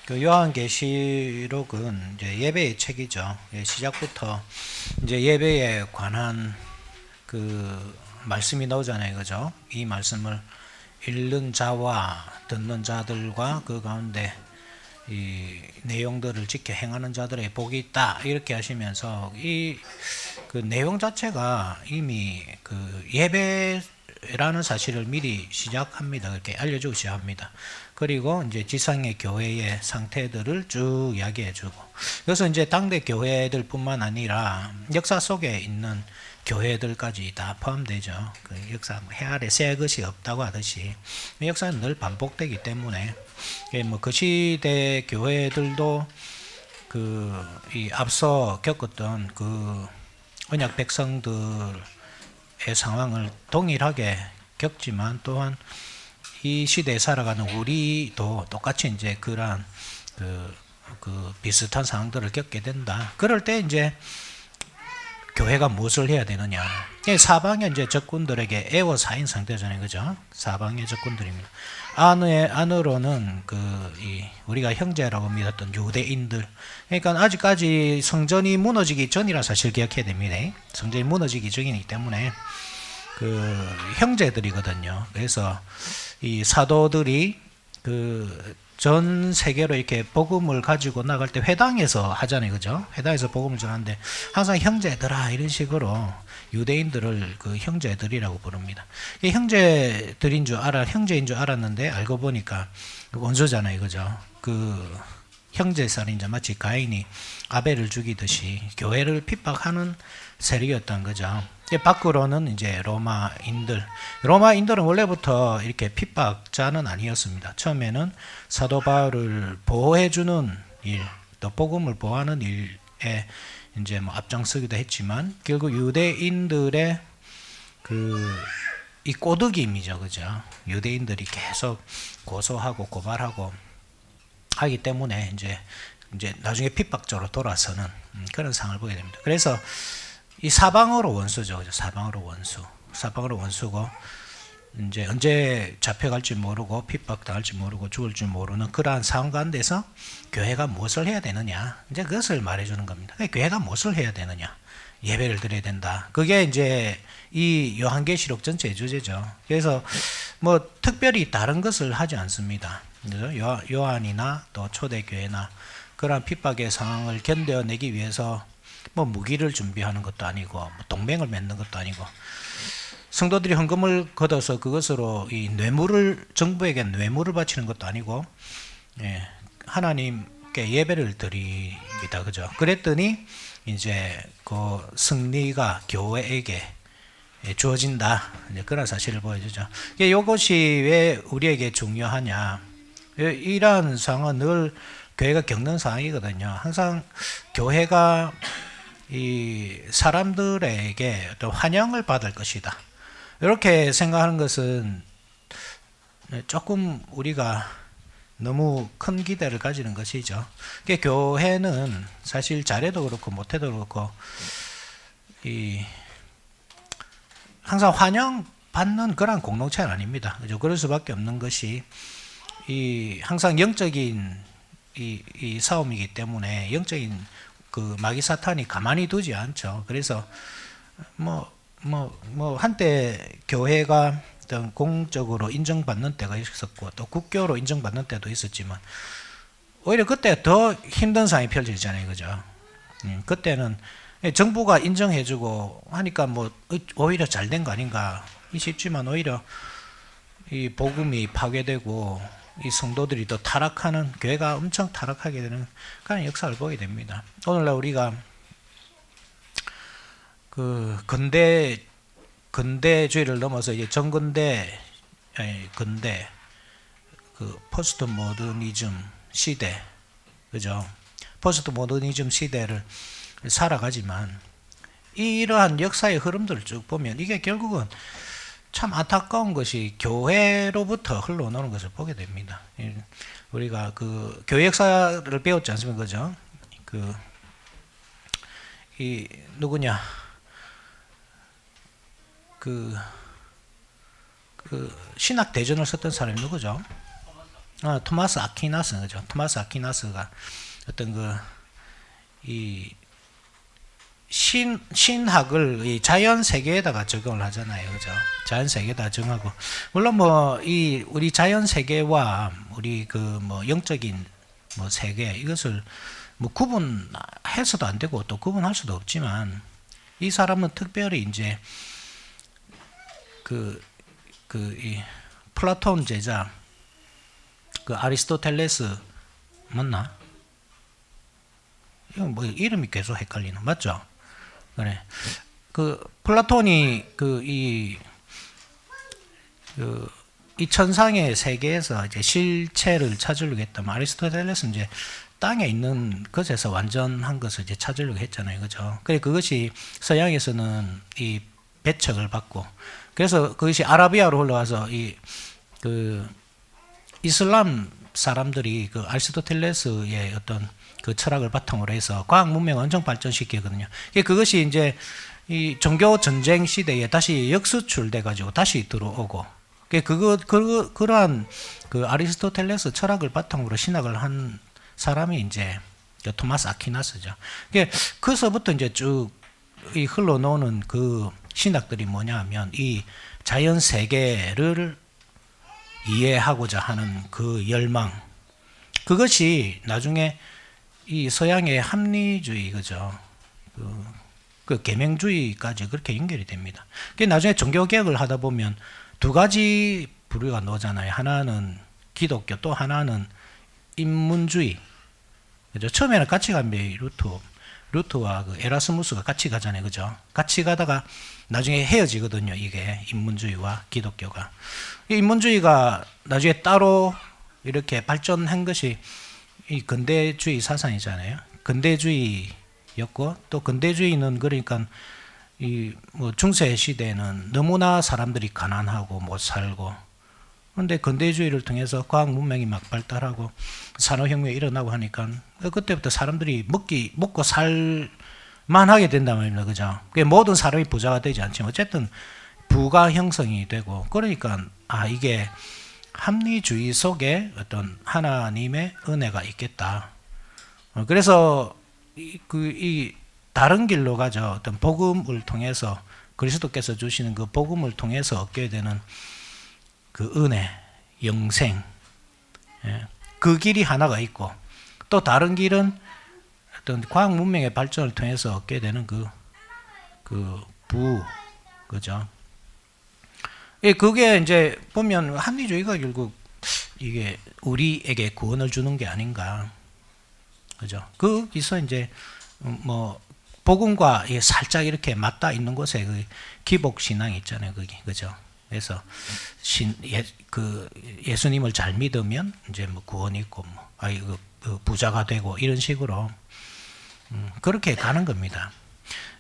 그 요한계시록은 이제 예배의 책이죠. 시작부터 이제 예배에 관한 그 말씀이 나오잖아요, 그죠? 이 말씀을 읽는 자와 듣는 자들과 그 가운데 이 내용들을 지켜 행하는 자들의 복이 있다 이렇게 하시면서 이 그 내용 자체가 이미 그 예배라는 사실을 미리 시작합니다. 이렇게 알려주고 시작합니다. 그리고 이제 지상의 교회의 상태들을 쭉 이야기해주고, 그래서 이제 당대 교회들뿐만 아니라 역사 속에 있는 교회들까지 다 포함되죠. 그 역사 해 아래 새 것이 없다고 하듯이 역사는 늘 반복되기 때문에 뭐 그 시대 교회들도 이 앞서 겪었던 그 언약 백성들의 상황을 동일하게 겪지만 또한 이 시대에 살아가는 우리도 똑같이 이제 그러한 그 비슷한 상황들을 겪게 된다. 그럴 때 이제 교회가 무엇을 해야 되느냐? 사방의 이제 적군들에게 에워싸인 상태잖아요, 그죠? 사방의 적군들입니다. 안으로는 우리가 형제라고 믿었던 유대인들. 그러니까 아직까지 성전이 무너지기 전이라 사실 기억해야 됩니다. 성전이 무너지기 전이기 때문에 그 형제들이거든요. 그래서 이 사도들이 전 세계로 이렇게 복음을 가지고 나갈 때 회당에서 하잖아요, 그죠? 회당에서 복음을 전하는데 항상 형제들아 이런 식으로 유대인들을 그 형제들이라고 부릅니다. 이 형제인 줄 알았는데 알고 보니까 원수잖아요, 그죠? 그 형제살인자 마치 가인이 아벨을 죽이듯이 교회를 핍박하는 세력이었던 거죠. 밖으로는 이제 로마인들은 원래부터 이렇게 핍박자는 아니었습니다. 처음에는 사도 바울을 보호해주는 일, 또 복음을 보호하는 일에 이제 뭐 앞장서기도 했지만 결국 유대인들의 이 꼬드김이죠, 그죠? 유대인들이 계속 고소하고 고발하고 하기 때문에 이제 나중에 핍박자로 돌아서는 그런 상을 보게 됩니다. 그래서 이 사방으로 원수죠. 사방으로 원수고 이제 언제 잡혀갈지 모르고 핍박당할지 모르고 죽을지 모르는 그러한 상황 가운데서 교회가 무엇을 해야 되느냐, 이제 그것을 말해주는 겁니다. 교회가 무엇을 해야 되느냐, 예배를 드려야 된다. 그게 이제 이 요한계시록 전체의 주제죠. 그래서 뭐 특별히 다른 것을 하지 않습니다. 요한이나 또 초대교회나 그러한 핍박의 상황을 견뎌내기 위해서 뭐 무기를 준비하는 것도 아니고 뭐 동맹을 맺는 것도 아니고 성도들이 헌금을 걷어서 그것으로 이 정부에게 뇌물을 바치는 것도 아니고, 하나님께 예배를 드립니다, 그죠? 그랬더니 이제 그 승리가 교회에게 주어진다, 이제 그런 사실을 보여주죠. 이것이 왜 우리에게 중요하냐? 이러한 상황은 늘 교회가 겪는 상황이거든요. 항상 교회가 이 사람들에게 어떤 환영을 받을 것이다, 이렇게 생각하는 것은 조금 우리가 너무 큰 기대를 가지는 것이죠. 교회는 사실 잘해도 그렇고 못해도 그렇고 항상 환영받는 그런 공동체는 아닙니다. 그죠? 그럴 수밖에 없는 것이 항상 영적인 이 싸움이기 때문에 영적인 그 마귀 사탄이 가만히 두지 않죠. 그래서 한때 교회가 어떤 공적으로 인정받는 때가 있었고 또 국교로 인정받는 때도 있었지만 오히려 그때 더 힘든 상황이 펼쳐지잖아요, 그죠? 그때는 정부가 인정해주고 하니까 뭐 오히려 잘된 거 아닌가 싶지만 오히려 이 복음이 파괴되고 이 성도들이 더 타락하는, 교회가 엄청 타락하게 되는 그런 역사를 보게 됩니다. 오늘날 우리가 그 근대주의를 넘어서 이제 근대 그 포스트 모더니즘 시대, 그죠? 포스트 모더니즘 시대를 살아가지만 이러한 역사의 흐름들을 쭉 보면 이게 결국은 참 안타까운 것이 교회로부터 흘러오는 것을 보게 됩니다. 우리가 그 교회 역사를 배웠지 않습니까, 그죠? 누구냐? 신학 대전을 썼던 사람이 누구죠? 토마스 아퀴나스, 그죠? 토마스 아퀴나스가 어떤 이 신학을 이 자연 세계에다가 적용을 하잖아요, 그죠? 자연 세계에다 적용하고, 물론 우리 자연 세계와 우리 영적인 세계, 이것을 구분해서도 안 되고 또 구분할 수도 없지만, 이 사람은 특별히 이제 이 플라톤 제자, 아리스토텔레스 맞나? 이거 이름이 계속 헷갈리는, 맞죠? 그래. 플라톤이 이 천상의 세계에서 이제 실체를 찾으려고 했다면, 아리스토텔레스는 이제 땅에 있는 것에서 완전한 것을 이제 찾으려고 했잖아요, 그죠? 그래, 그것이 서양에서는 이 배척을 받고, 그래서 그것이 아라비아로 흘러와서 이슬람 사람들이 아리스토텔레스의 어떤 철학을 바탕으로 해서 과학 문명을 엄청 발전시키거든요. 그것이 이제 이 종교 전쟁 시대에 다시 역수출돼 가지고 다시 들어오고, 그러한 아리스토텔레스 철학을 바탕으로 신학을 한 사람이 이제 토마스 아퀴나스죠. 그서부터 이제 쭉 이 흘러놓는 신학들이 뭐냐 하면, 이 자연 세계를 이해하고자 하는 열망, 그것이 나중에 이 서양의 합리주의, 그죠? 계명주의까지 그렇게 연결이 됩니다. 나중에 종교개혁을 하다 보면 두 가지 부류가 나오잖아요. 하나는 기독교, 또 하나는 인문주의. 그죠? 처음에는 같이 갑니다. 루트와 에라스무스가 같이 가잖아요. 그죠? 같이 가다가 나중에 헤어지거든요. 이게 인문주의와 기독교가. 이 인문주의가 나중에 따로 이렇게 발전한 것이 이 근대주의 사상이잖아요. 근대주의였고, 또 근대주의는 그러니까 중세 시대에는 너무나 사람들이 가난하고 못 살고, 그런데 근대주의를 통해서 과학 문명이 막 발달하고 산업혁명이 일어나고 하니까 그때부터 사람들이 먹고 살만하게 된단 말입니다, 그죠? 모든 사람이 부자가 되지 않지만 어쨌든 부가 형성이 되고, 그러니까 이게 합리주의 속에 어떤 하나님의 은혜가 있겠다. 그래서 이 다른 길로 가죠. 어떤 복음을 통해서, 그리스도께서 주시는 그 복음을 통해서 얻게 되는 은혜, 영생, 그 길이 하나가 있고, 또 다른 길은 어떤 과학 문명의 발전을 통해서 얻게 되는 그죠? 그게 이제 보면 합리주의가 결국 이게 우리에게 구원을 주는 게 아닌가, 그죠? 거기서 이제 복음과 살짝 이렇게 맞닿아 있는 곳에 기복 신앙이 있잖아요, 그죠? 그래서 예수님을 잘 믿으면 이제 구원이 있고, 부자가 되고, 이런 식으로 그렇게 가는 겁니다.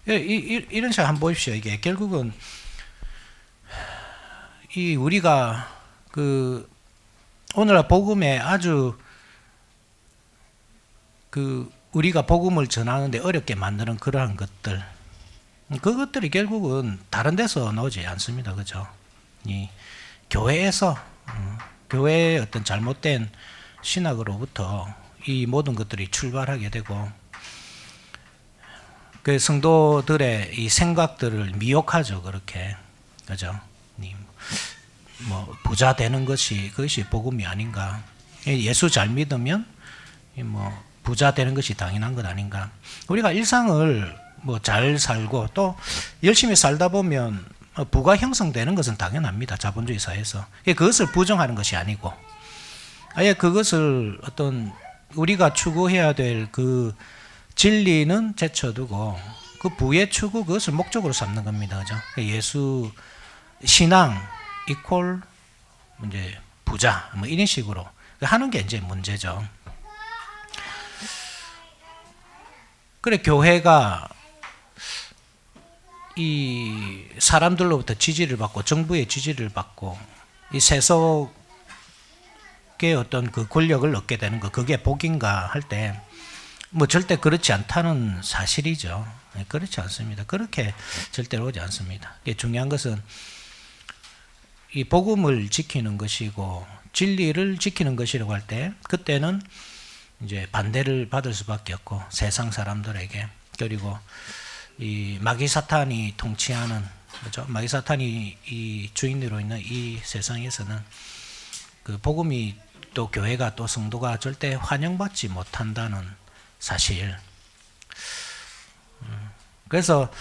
이런 식으로 한번 보십시오. 이게 결국은 우리가 오늘날 복음에 아주 우리가 복음을 전하는데 어렵게 만드는 그러한 것들, 그것들이 결국은 다른 데서 나오지 않습니다, 그죠? 이 교회에서 교회의 어떤 잘못된 신학으로부터 이 모든 것들이 출발하게 되고, 그 성도들의 이 생각들을 미혹하죠, 그렇게, 그죠? 부자 되는 그것이 복음이 아닌가? 예수 잘 믿으면 부자 되는 것이 당연한 것 아닌가? 우리가 일상을 잘 살고 또 열심히 살다 보면 부가 형성되는 것은 당연합니다. 자본주의 사회에서. 그것을 부정하는 것이 아니고, 아예 그것을 어떤 우리가 추구해야 될 진리는 제쳐두고 부의 추구, 그것을 목적으로 삼는 겁니다. 그죠? 예수 신앙 이퀄 이제 부자 이런 식으로 하는 게 이제 문제죠. 그래, 교회가 이 사람들로부터 지지를 받고 정부의 지지를 받고 이 세속의 어떤 권력을 얻게 되는 거, 그게 복인가 할 때 절대 그렇지 않다는 사실이죠. 그렇지 않습니다. 그렇게 절대로 오지 않습니다. 중요한 것은 이 복음을 지키는 것이고 진리를 지키는 것이라고 할 때 그때는 이제 반대를 받을 수밖에 없고 세상 사람들에게 그리고 이 마귀 사탄이 통치하는 그죠? 마귀 사탄이 이 주인으로 있는 이 세상에서는 그 복음이 또 교회가 또 성도가 절대 환영받지 못한다는 사실. 그래서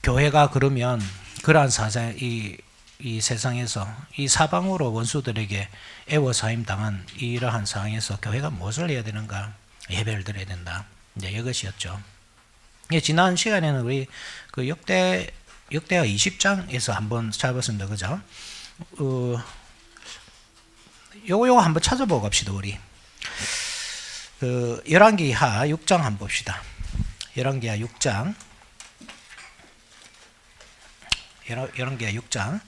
교회가 그러면 그러한 사상 이 세상에서 이 사방으로 원수들에게 애워사임 당한 이러한 상황에서 교회가 무엇을 해야 되는가? 예배를 드려야 된다. 이제 이것이었죠. 지난 시간에는 우리 그 역대하 20장에서 한번 잡았습니다. 그죠? 요거 한번 찾아보고 갑시다. 우리 그 열왕기하 6장 한번 봅시다. 열왕기하 6장 열왕기하 6장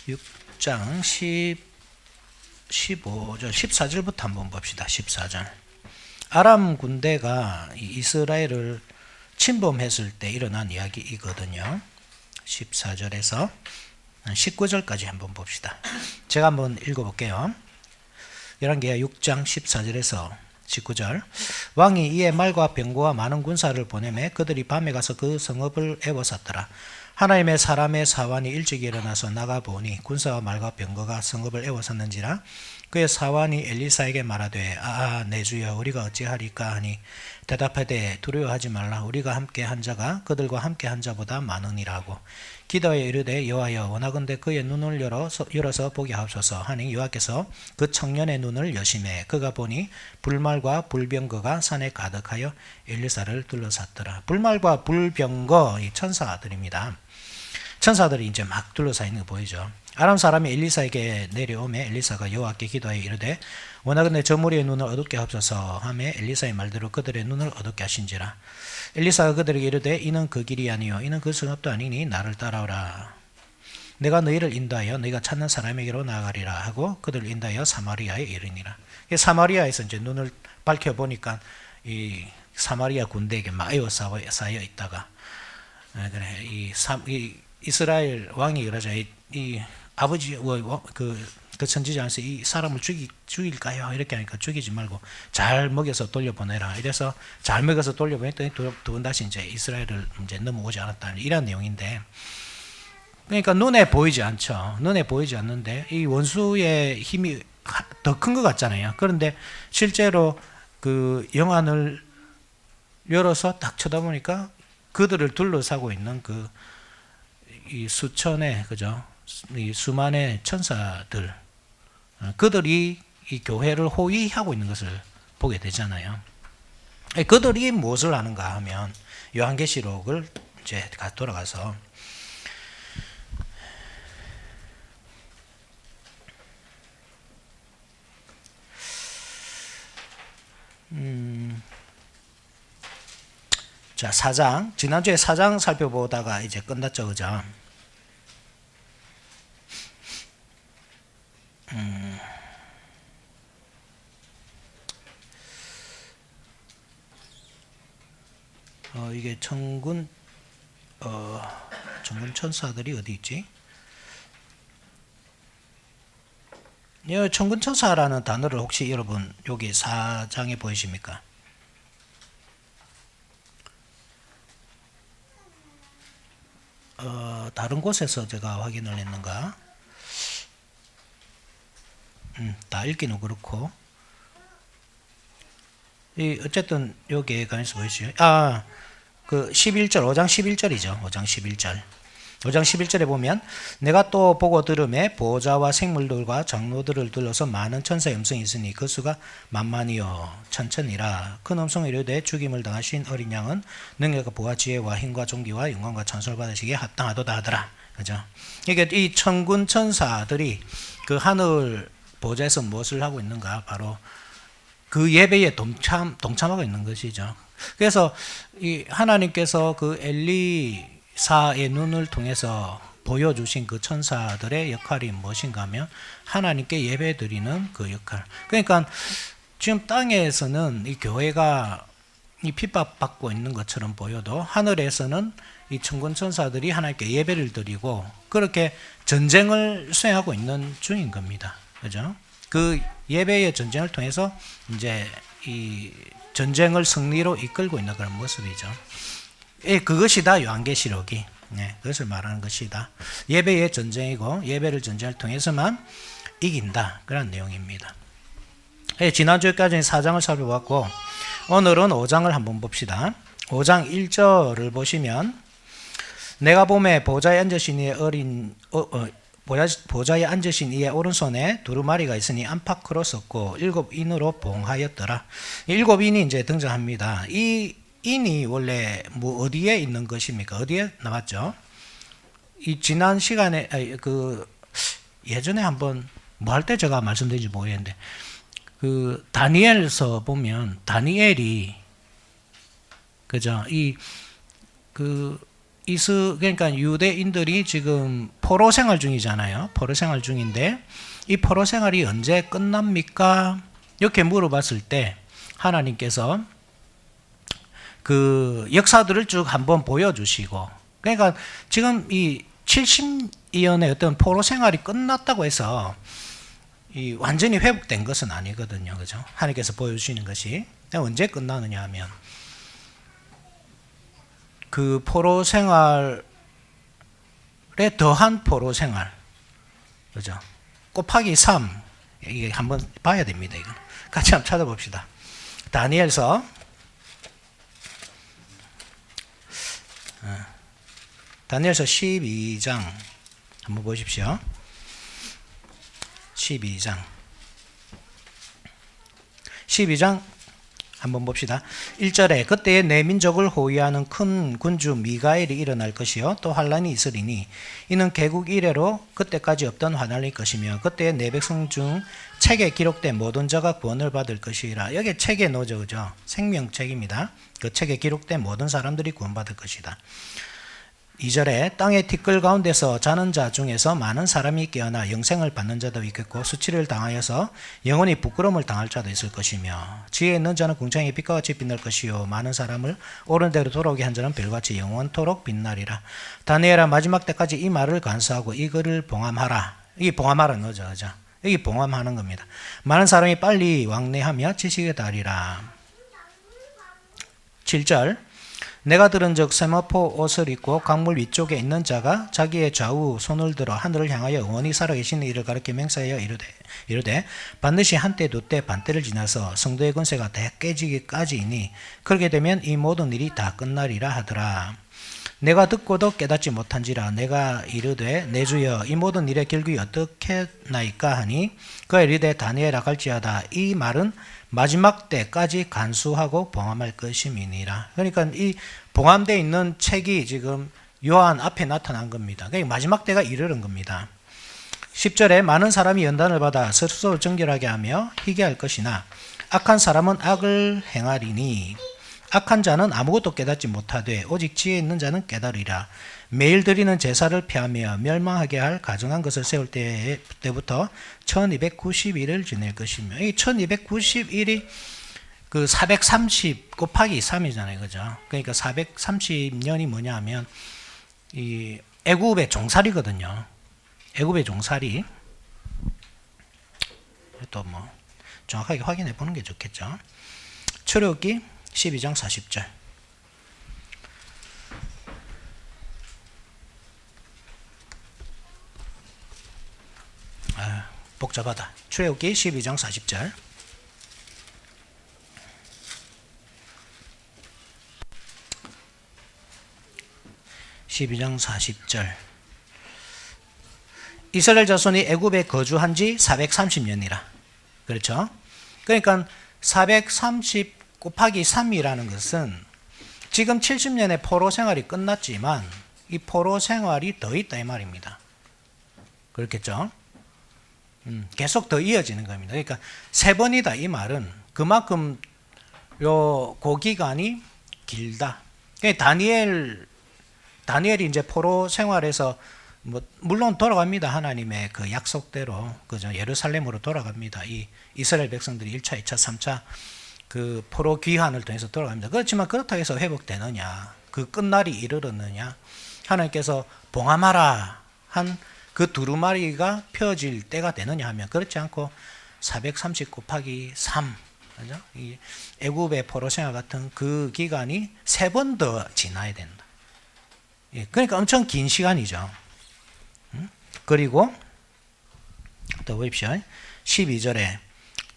6장 15절 14절부터 한번 봅시다. 14절 아람 군대가 이스라엘을 침범했을 때 일어난 이야기이거든요. 14절에서 19절까지 한번 봅시다. 제가 한번 읽어볼게요. 열왕기하 6장 14절에서 19절 왕이 이에 말과 병거와 많은 군사를 보내매 그들이 밤에 가서 그 성읍을 에워쌌더라. 하나님의 사람의 사환이 일찍 일어나서 나가보니 군사와 말과 병거가 성읍을 에워쌌는지라. 그의 사환이 엘리사에게 말하되 내 주여 우리가 어찌하리까 하니 대답하되 두려워하지 말라. 우리가 함께 한 자가 그들과 함께 한 자보다 많으니라 하고 기도하여 이르되 여호와여 원하건대 그의 눈을 열어서 보게 하옵소서 하니 여호와께서 그 청년의 눈을 여심해 그가 보니 불말과 불병거가 산에 가득하여 엘리사를 둘러쌌더라. 불말과 불병거 이 천사들입니다. 천사들이 이제 막 둘러싸 있는 거 보이죠. 아람 사람이 엘리사에게 내려오매 엘리사가 여호와께 기도하여 이르되 원하건대 저 무리의 눈을 어둡게 하옵소서 하매 엘리사의 말대로 그들의 눈을 어둡게 하신지라. 엘리사가 그들에게 이르되 이는 그 길이 아니요 이는 그 성읍도 아니니 나를 따라오라. 내가 너희를 인도하여 너희가 찾는 사람에게로 나아가리라 하고 그들을 인도하여 사마리아에 이르니라. 사마리아에서 이제 눈을 밝혀 보니까 이 사마리아 군대에게 막 에워싸여 있다가 그래 이 이스라엘 왕이 그러자 이 아버지 그 선지자한테 이 사람을 죽일까요? 이렇게 하니까 죽이지 말고 잘 먹여서 돌려보내라. 이래서 잘 먹여서 돌려보냈더니 두 번 다시 이제 이스라엘을 이제 넘어오지 않았다. 이런 내용인데, 그러니까 눈에 보이지 않죠. 눈에 보이지 않는데 이 원수의 힘이 더 큰 것 같잖아요. 그런데 실제로 그 영안을 열어서 딱 쳐다보니까 그들을 둘러싸고 있는 이 수천의 그죠? 이 수만의 천사들, 그들이 이 교회를 호위하고 있는 것을 보게 되잖아요. 그들이 무엇을 하는가 하면 요한계시록을 이제 돌아가서 자 4장 지난주에 4장 살펴보다가 이제 끝났죠, 그죠? 이게 천군 천사들이 어디 있지? 이 천군 천사라는 단어를 혹시 여러분 여기 4장에 보이십니까? 다른 곳에서 제가 확인을 했는가? 다 읽기는 그렇고 어쨌든 여기에 관해서 보이시죠? 그 11절 5장 11절이죠. 5장 11절 5장 11절에 보면 내가 또 보고 들음에 보호자와 생물들과 장로들을 둘러서 많은 천사의 음성이 있으니 그 수가 만만이요 천천이라. 큰 음성이 이르되 죽임을 당하신 어린 양은 능력과 부와 지혜와 힘과 존귀와 영광과 찬송을 받으시기에 합당하도다 하더라. 그죠? 그러니까 이 천군 천사들이 그 하늘 보좌에서 무엇을 하고 있는가? 바로 그 예배에 동참하고 있는 것이죠. 그래서 이 하나님께서 그 엘리사의 눈을 통해서 보여주신 그 천사들의 역할이 무엇인가 하면 하나님께 예배드리는 그 역할. 그러니까 지금 땅에서는 이 교회가 이 핍박받고 있는 것처럼 보여도 하늘에서는 이 천군 천사들이 하나님께 예배를 드리고 그렇게 전쟁을 수행하고 있는 중인 겁니다. 그죠? 그 예배의 전쟁을 통해서 이제 이 전쟁을 승리로 이끌고 있는 그런 모습이죠. 예, 그것이다 요한계시록이. 네, 그것을 말하는 것이다. 예배의 전쟁이고 예배를 전쟁을 통해서만 이긴다. 그런 내용입니다. 예, 지난주까지는 4장을 살펴봤고 오늘은 5장을 한번 봅시다. 5장 1절을 보시면 내가 보매 보좌에 앉으신 이의 보좌에 앉으신 이의 오른손에 두루마리가 있으니 안팎으로 섰고 7인으로 봉하였더라. 7인이 이제 등장합니다. 이 인이 원래 뭐 어디에 있는 것입니까? 어디에 나왔죠? 이 지난 시간에 그 예전에 한번 뭐 할 때 제가 말씀드린지 모르겠는데 그 다니엘서 보면 다니엘이 그죠? 그러니까 유대인들이 지금 포로 생활 중이잖아요. 포로 생활 중인데 이 포로 생활이 언제 끝납니까? 이렇게 물어봤을 때 하나님께서 그 역사들을 쭉 한번 보여주시고 그러니까 지금 이 70년의 어떤 포로 생활이 끝났다고 해서 이 완전히 회복된 것은 아니거든요. 그죠? 하나님께서 보여주시는 것이 언제 끝나느냐 하면 그 포로 생활에 더한 포로 생활, 그죠? 곱하기 3 이게 한번 봐야 됩니다. 이거 같이 한번 찾아봅시다. 다니엘서 다니엘서 12장 한번 보십시오. 12장 한번 봅시다. 1절에 그때에 내 민족을 호위하는 큰 군주 미가엘이 일어날 것이요 또 환란이 있으리니 이는 개국 이래로 그때까지 없던 환란일 것이며 그때에 내 백성 중 책에 기록된 모든 자가 구원을 받을 것이라. 여기 책에 놓죠, 그죠? 생명책입니다. 그 책에 기록된 모든 사람들이 구원받을 것이다. 2절에 땅의 티끌 가운데서 자는 자 중에서 많은 사람이 깨어나 영생을 받는 자도 있겠고 수치를 당하여서 영원히 부끄러움을 당할 자도 있을 것이며 지혜 있는 자는 궁창의 빛과 같이 빛날 것이요 많은 사람을 옳은 대로 돌아오게 한 자는 별같이 영원토록 빛나리라. 다니엘아 마지막 때까지 이 말을 간수하고 이 글을 봉함하라. 이 봉함하라는 거죠. 그죠? 여기 봉함하는 겁니다. 많은 사람이 빨리 왕래하며 지식에 달이라. 7절 내가 들은즉 세마포 옷을 입고 강물 위쪽에 있는 자가 자기의 좌우 손을 들어 하늘을 향하여 영원히 살아계시는 이를 가리켜 맹세하여 이르되 반드시 한때 두때 반때를 지나서 성도의 권세가 다 깨지기까지이니 그렇게 되면 이 모든 일이 다 끝나리라 하더라. 내가 듣고도 깨닫지 못한지라 내가 이르되 내 주여 이 모든 일의 결국이 어떻겠나이까 하니 그가 이르되 다니엘아 갈지어다 이 말은 마지막 때까지 간수하고 봉함할 것임이니라. 그러니까 이 봉함되어 있는 책이 지금 요한 앞에 나타난 겁니다. 그러니까 마지막 때가 이르는 겁니다. 10절에 많은 사람이 연단을 받아 스스로 정결하게 하며 희귀할 것이나 악한 사람은 악을 행하리니 악한 자는 아무것도 깨닫지 못하되 오직 지혜 있는 자는 깨달으리라. 매일 드리는 제사를 피하며 멸망하게 할 가증한 것을 세울 때부터 1290일을 지낼 것이며 이 1291이 그 430 곱하기 3이잖아요. 그죠? 그러니까 430년이 뭐냐 하면 이 애굽의 종살이거든요. 애굽의 종살이 또 뭐 정확하게 확인해 보는 게 좋겠죠. 출애굽기 12장 40절. 복잡하다. 출애굽기 12장 40절. 이스라엘 자손이 애굽에 거주한 지 430년이라. 그렇죠? 그러니까 430 곱하기 3이라는 것은 지금 70년의 포로 생활이 끝났지만 이 포로 생활이 더 있다 이 말입니다. 그렇겠죠? 계속 더 이어지는 겁니다. 그러니까 세 번이다 이 말은 그만큼 요 고기간이 길다. 그러니까 다니엘이 이제 포로 생활에서 뭐 물론 돌아갑니다. 하나님의 그 약속대로 그죠. 예루살렘으로 돌아갑니다. 이 이스라엘 백성들이 1차, 2차, 3차 그 포로 귀환을 통해서 돌아갑니다. 그렇지만 그렇다고 해서 회복되느냐? 그 끝날이 이르렀느냐? 하나님께서 봉함하라 한 그 두루마리가 펴질 때가 되느냐 하면 그렇지 않고 430 곱하기 3 그죠? 이 애굽의 포로 생활 같은 그 기간이 3번 더 지나야 된다. 예, 그러니까 엄청 긴 시간이죠. 그리고 또 보십시오. 12절에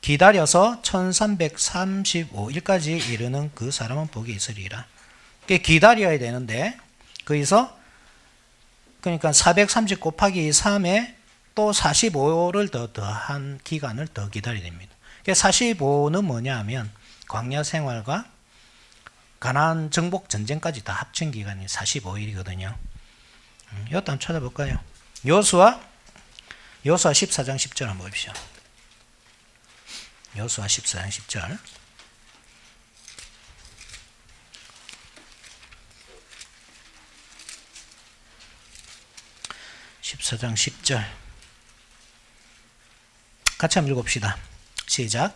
기다려서 1335일까지 이르는 그 사람은 복이 있으리라. 기다려야 되는데 거기서 그러니까 430 곱하기 3에 또 45를 더한 기간을 더 기다려야 됩니다. 45는 뭐냐 하면 광야 생활과 가나안 정복 전쟁까지 다 합친 기간이 45일이거든요. 이것도 한번 찾아볼까요? 여호수아 14장 10절 한번 보십시오. 여호수아 14장 10절. 14장 10절 같이 한번 읽읍시다. 시작.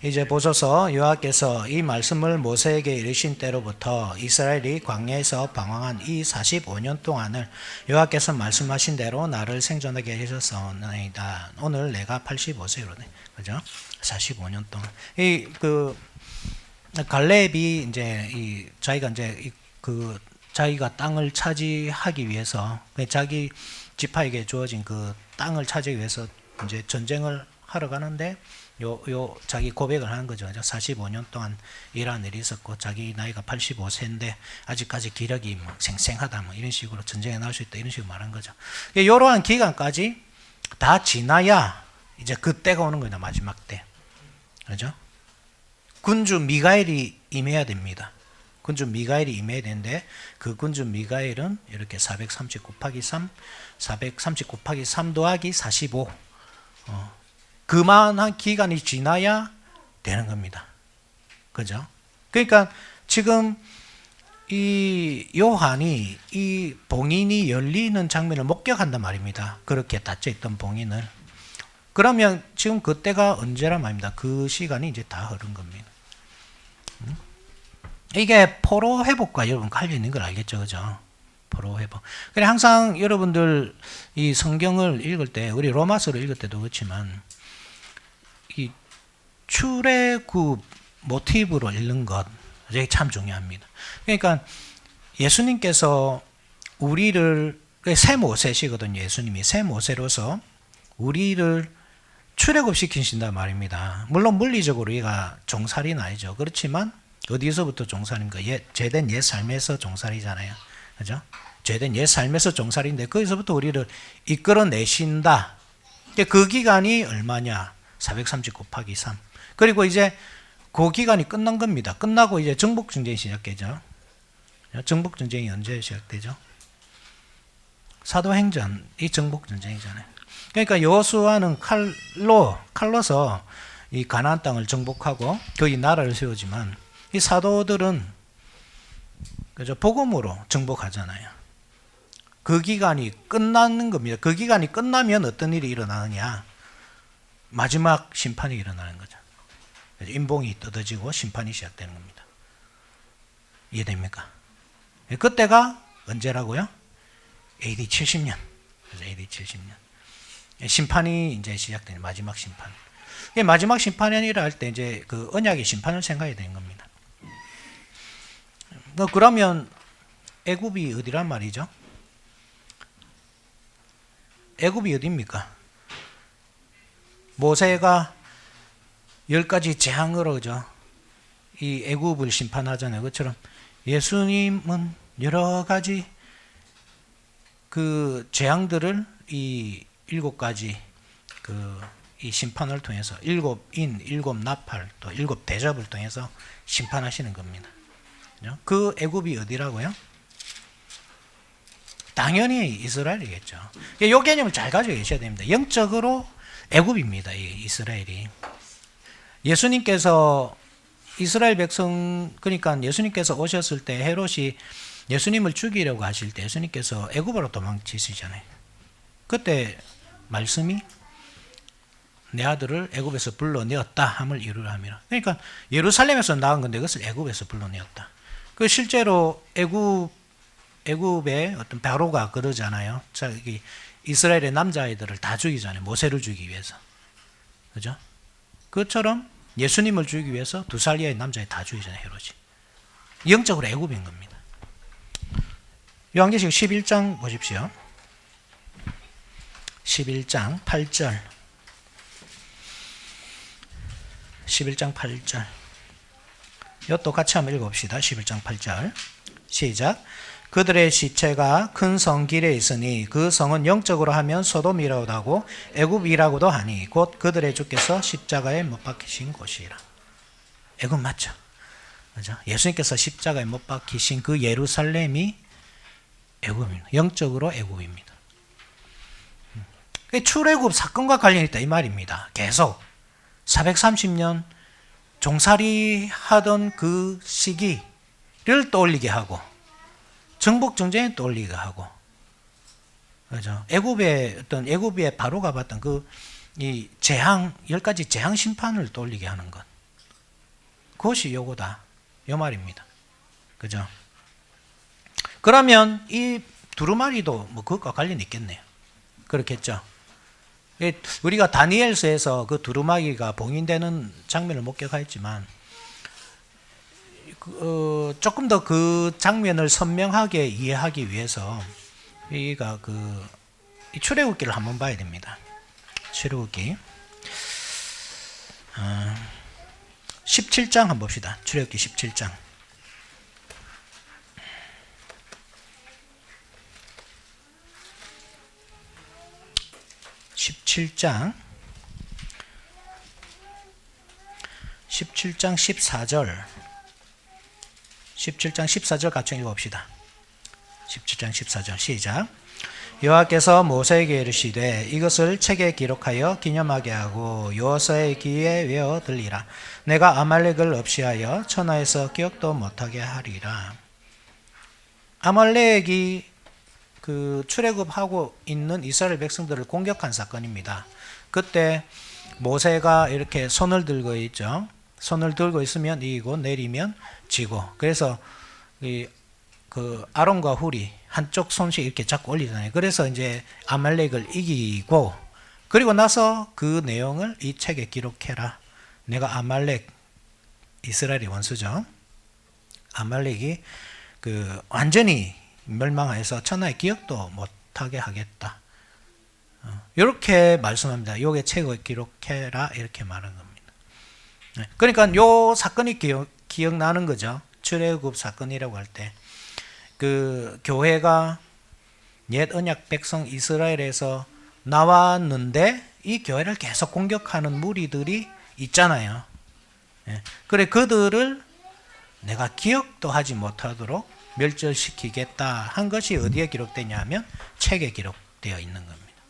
이제 보소서 여호와께서 이 말씀을 모세에게 이르신 때로부터 이스라엘이 광야에서 방황한 이 45년 동안을 여호와께서 말씀하신 대로 나를 생존하게 하셨사오나이다. 오늘 내가 85세로네. 그죠? 45년 동안 이 그 갈렙이 이제 자기가 땅을 차지하기 위해서 자기 지파에게 주어진 그 땅을 차지하기 위해서 이제 전쟁을 하러 가는데 자기 고백을 하는 거죠. 45년 동안 일한 일이 있었고 자기 나이가 85세인데 아직까지 기력이 막 생생하다 뭐 이런 식으로 전쟁에 나올 수 있다 이런 식으로 말한 거죠. 이러한 기간까지 다 지나야 이제 그때가 오는 거예요. 마지막 때. 그죠? 군주 미가엘이 임해야 됩니다. 군주 미가엘이 임해야 되는데 그 군주 미가엘은 이렇게 430 곱하기 3 430 곱하기 3 더하기 45 그만한 기간이 지나야 되는 겁니다. 그죠? 그러니까 지금 이 요한이 이 봉인이 열리는 장면을 목격한단 말입니다. 그렇게 닫혀있던 봉인을. 그러면 지금 그때가 언제란 말입니다. 그 시간이 이제 다 흐른 겁니다. 이게 포로 회복과 여러분 관련 걸 알겠죠, 그죠? 포로 회복. 그래 항상 여러분들 이 성경을 읽을 때, 우리 로마서를 읽을 때도 그렇지만 이 출애굽 모티브로 읽는 것 이게 참 중요합니다. 그러니까 예수님께서 우리를 새 모세시거든요. 예수님이 새 모세로서 우리를 출애굽시키신단 말입니다. 물론 물리적으로 우리가 종살이는 아니죠. 그렇지만 어디서부터 종살입니까? 죄된 옛 삶에서 종살이잖아요. 그죠? 죄된 옛 삶에서 종살인데 거기서부터 우리를 이끌어내신다. 그 기간이 얼마냐? 430 곱하기 3. 그리고 이제 그 기간이 끝난 겁니다. 끝나고 이제 정복전쟁이 시작되죠. 정복전쟁이 언제 시작되죠? 사도행전이 정복전쟁이잖아요. 그러니까 여호수아는 칼로서 이 가나안 땅을 정복하고 거기 나라를 세우지만 이 사도들은 그죠? 복음으로 정복하잖아요. 그 기간이 끝나는 겁니다. 그 기간이 끝나면 어떤 일이 일어나느냐? 마지막 심판이 일어나는 거죠. 인봉이 뜯어지고 심판이 시작되는 겁니다. 이해됩니까? 그때가 언제라고요? AD 70년. 그래서 AD 70년. 심판이 이제 시작되는 마지막 심판. 마지막 심판이라 할 때 이제 그 언약의 심판을 생각해야 되는 겁니다. 그러면 애굽이 어디란 말이죠? 애굽이 어디입니까? 모세가 10가지 재앙으로 그죠? 이 애굽을 심판하잖아요. 그처럼 예수님은 여러 가지 그 재앙들을 이 7가지 이 심판을 통해서 7인, 7나팔, 또 7대접을 통해서 심판하시는 겁니다. 그 애굽이 어디라고요? 당연히 이스라엘이겠죠. 이 개념을 잘 가지고 계셔야 됩니다. 영적으로 애굽입니다. 이 이스라엘이. 예수님께서 이스라엘 백성 그러니까 예수님께서 오셨을 때 헤롯이 예수님을 죽이려고 하실 때 예수님께서 애굽으로 도망치시잖아요. 그때 말씀이 내 아들을 애굽에서 불러내었다 함을 이루려 함이라. 그러니까 예루살렘에서 나온 건데 그것을 애굽에서 불러내었다. 그 실제로 애굽의 어떤 바로가 그러잖아요. 자, 이스라엘의 남자아이들을 다 죽이잖아요. 모세를 죽이기 위해서. 그죠? 그것처럼 예수님을 죽이기 위해서 2살 이하의 남자애 다 죽이잖아요. 헤롯이. 영적으로 애굽인 겁니다. 요한계시록 11장 보십시오. 11장 8절. 11장 8절. 이것도 같이 한번 읽어봅시다. 11장 8절. 시작. 그들의 시체가 큰 성 길에 있으니 그 성은 영적으로 하면 소돔이라고도 하고 애굽이라고도 하니 곧 그들의 주께서 십자가에 못 박히신 곳이라. 애굽 맞죠? 그죠? 예수님께서 십자가에 못 박히신 그 예루살렘이 애굽입니다. 영적으로 애굽입니다. 출애굽 사건과 관련이 있다 이 말입니다. 계속 430년 종살이 하던 그 시기를 떠올리게 하고 정복 정쟁에 떠올리게 하고, 그죠? 애굽의 바로가 봤던 이 재앙 10가지 재앙 심판을 떠올리게 하는 것. 그것이 요거다 요 말입니다. 그죠? 그러면 이 두루마리도 뭐 그것과 관련이 있겠네요. 그렇겠죠? 우리가 다니엘서에서 그 두루마리가 봉인되는 장면을 목격하였지만 조금 더 그 장면을 선명하게 이해하기 위해서 우리가 이 출애굽기를 한번 봐야 됩니다. 출애굽기 17장 한번 봅시다. 출애굽기 17장. 17장 14절 17장 14절 같이 읽어봅시다. 17장 14절 시작. 여호와께서 모세에게 이르시되 이것을 책에 기록하여 기념하게 하고 여호수아의 귀에 외어 들리라. 내가 아말렉을 없이하여 천하에서 기억도 못하게 하리라. 아말렉이 출애굽하고 있는 이스라엘 백성들을 공격한 사건입니다. 그때 모세가 이렇게 손을 들고 있죠. 손을 들고 있으면 이기고 내리면 지고. 그래서 아론과 훌이 한쪽 손씩 이렇게 잡고 올리잖아요. 그래서 이제 아말렉을 이기고, 그리고 나서 그 내용을 이 책에 기록해라. 내가 아말렉, 이스라엘의 원수죠. 아말렉이 완전히 멸망해서 천하의 기억도 못하게 하겠다. 이렇게 말씀합니다. 요게 책에 기록해라 이렇게 말하는 겁니다. 그러니까 요 사건이 기억나는 거죠. 출애굽 사건이라고 할 때 교회가 옛 언약 백성 이스라엘에서 나왔는데 이 교회를 계속 공격하는 무리들이 있잖아요. 그래 그들을 내가 기억도 하지 못하도록 멸절시키겠다 한 것이 어디에 기록되냐 하면 책에 기록되어 있는 겁니다.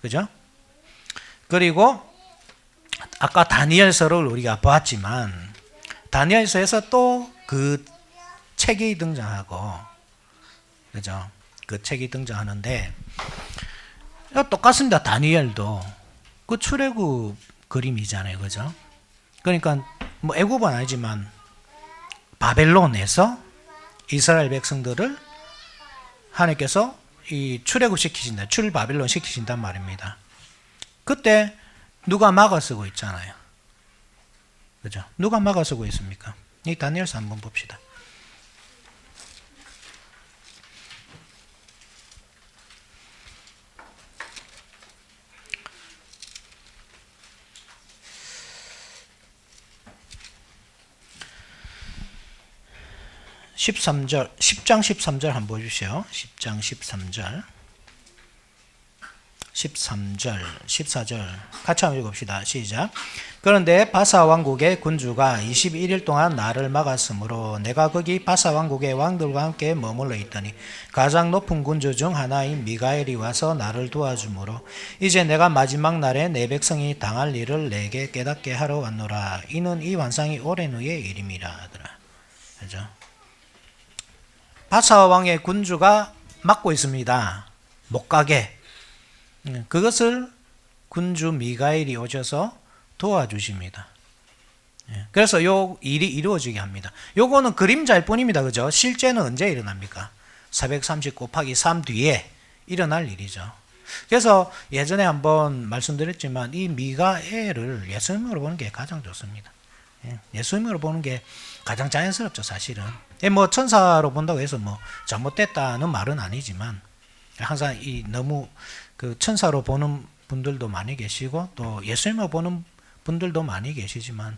그죠? 그리고 아까 다니엘서를 우리가 보았지만 다니엘서에서 또 그 책이 등장하고, 그죠? 그 책이 등장하는데 똑같습니다. 다니엘도 그 출애굽 그림이잖아요. 그죠? 그러니까 뭐 애굽은 아니지만 바벨론에서 이스라엘 백성들을 하나님께서 이 출애굽 시키신다. 출바벨론 시키신단 말입니다. 그때 누가 막아서고 있잖아요. 그죠? 누가 막아서고 있습니까? 이 다니엘서 한번 봅시다. (10장 13절) 한번 보십시오. 10장 13절 13절 14절 같이 한번 읽읍시다. 시작. 그런데 바사 왕국의 군주가 21일 동안 나를 막았으므로 내가 거기 바사 왕국의 왕들과 함께 머물러 있더니 가장 높은 군주 중 하나인 미가엘이 와서 나를 도와주므로 이제 내가 마지막 날에 내 백성이 당할 일을 내게 깨닫게 하러 왔노라. 이는 이 환상이 오랜 후의 일임이라 하더라. 그죠? 바사 왕의 군주가 막고 있습니다. 못 가게. 그것을 군주 미가엘이 오셔서 도와주십니다. 그래서 요 일이 이루어지게 합니다. 요거는 그림자일 뿐입니다. 그죠? 실제는 언제 일어납니까? 430 곱하기 3 뒤에 일어날 일이죠. 그래서 예전에 한번 말씀드렸지만 이 미가엘을 예수님으로 보는 게 가장 좋습니다. 예수님으로 보는 게 가장 자연스럽죠, 사실은. 뭐 천사로 본다고 해서 뭐 잘못됐다는 말은 아니지만 항상 이 너무 그 천사로 보는 분들도 많이 계시고 또 예수님을 보는 분들도 많이 계시지만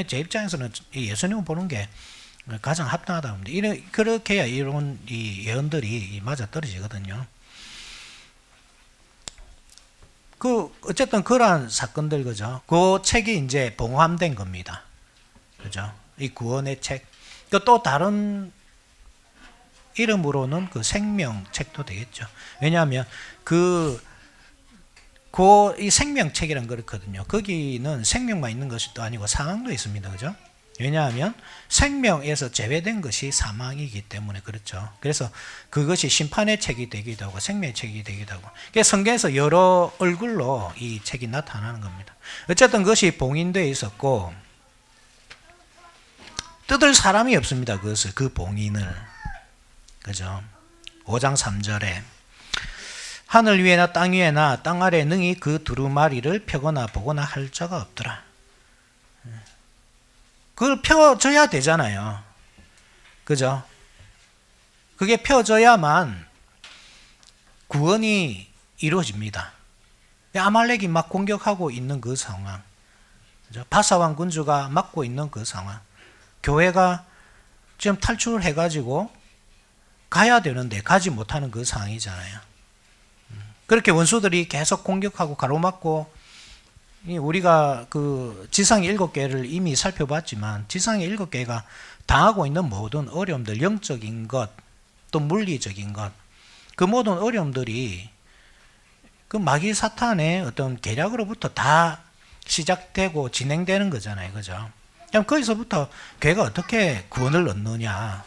제 입장에서는 이 예수님을 보는 게 가장 합당하다고 합니다. 그렇게 해야 이런 이 예언들이 맞아 떨어지거든요. 어쨌든 그러한 사건들, 그죠? 그 책이 이제 봉함된 겁니다. 그죠? 이 구원의 책. 또 다른 이름으로는 그 생명책도 되겠죠. 왜냐하면 이 생명책이란 그렇거든요. 거기는 생명만 있는 것이 또 아니고 사망도 있습니다. 그죠? 왜냐하면 생명에서 제외된 것이 사망이기 때문에 그렇죠. 그래서 그것이 심판의 책이 되기도 하고 생명의 책이 되기도 하고. 그래서 성경에서 여러 얼굴로 이 책이 나타나는 겁니다. 어쨌든 그것이 봉인되어 있었고 뜯을 사람이 없습니다. 그 봉인을. 그죠? 5장 3절에 하늘 위에나 땅 위에나 땅 아래 능히 그 두루마리를 펴거나 보거나 할 자가 없더라. 그걸 펴줘야 되잖아요. 그죠? 그게 펴져야만 구원이 이루어집니다. 아말렉이 막 공격하고 있는 그 상황, 그죠? 바사왕 군주가 막고 있는 그 상황, 교회가 지금 탈출을 해가지고 가야 되는데 가지 못하는 그 상황이잖아요. 그렇게 원수들이 계속 공격하고 가로막고, 우리가 그 지상의 7개를 이미 살펴봤지만 지상의 7개가 당하고 있는 모든 어려움들, 영적인 것, 또 물리적인 것, 그 모든 어려움들이 그 마귀 사탄의 어떤 계략으로부터 다 시작되고 진행되는 거잖아요. 그죠? 그럼 거기서부터 교회가 어떻게 구원을 얻느냐?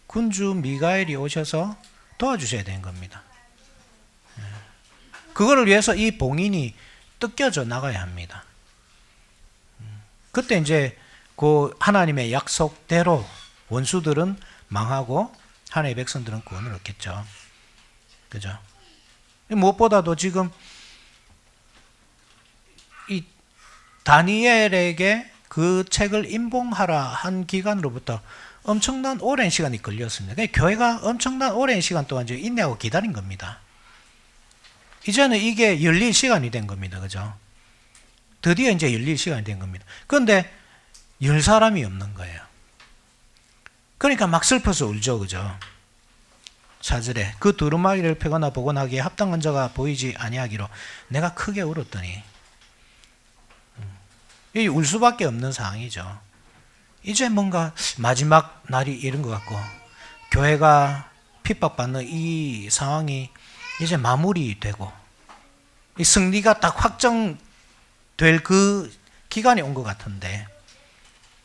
군주 미가엘이 오셔서 도와주셔야 되는 겁니다. 그거를 위해서 이 봉인이 뜯겨져 나가야 합니다. 그때 이제 그 하나님의 약속대로 원수들은 망하고 하나님의 백성들은 구원을 얻겠죠. 그죠? 무엇보다도 지금 이 다니엘에게 그 책을 임봉하라 한 기간으로부터 엄청난 오랜 시간이 걸렸습니다. 그러니까 교회가 엄청난 오랜 시간 동안 이제 인내하고 기다린 겁니다. 이제는 이게 열릴 시간이 된 겁니다. 그죠? 드디어 이제 열릴 시간이 된 겁니다. 그런데 열 사람이 없는 거예요. 그러니까 막 슬퍼서 울죠. 그죠? 4절에 그 두루마리를 펴거나 보거나 하기에 합당한 자가 보이지 아니하기로 내가 크게 울었더니, 이 울 수밖에 없는 상황이죠. 이제 뭔가 마지막 날이 이른 것 같고 교회가 핍박받는 이 상황이 이제 마무리되고 이 승리가 딱 확정될 그 기간이 온 것 같은데,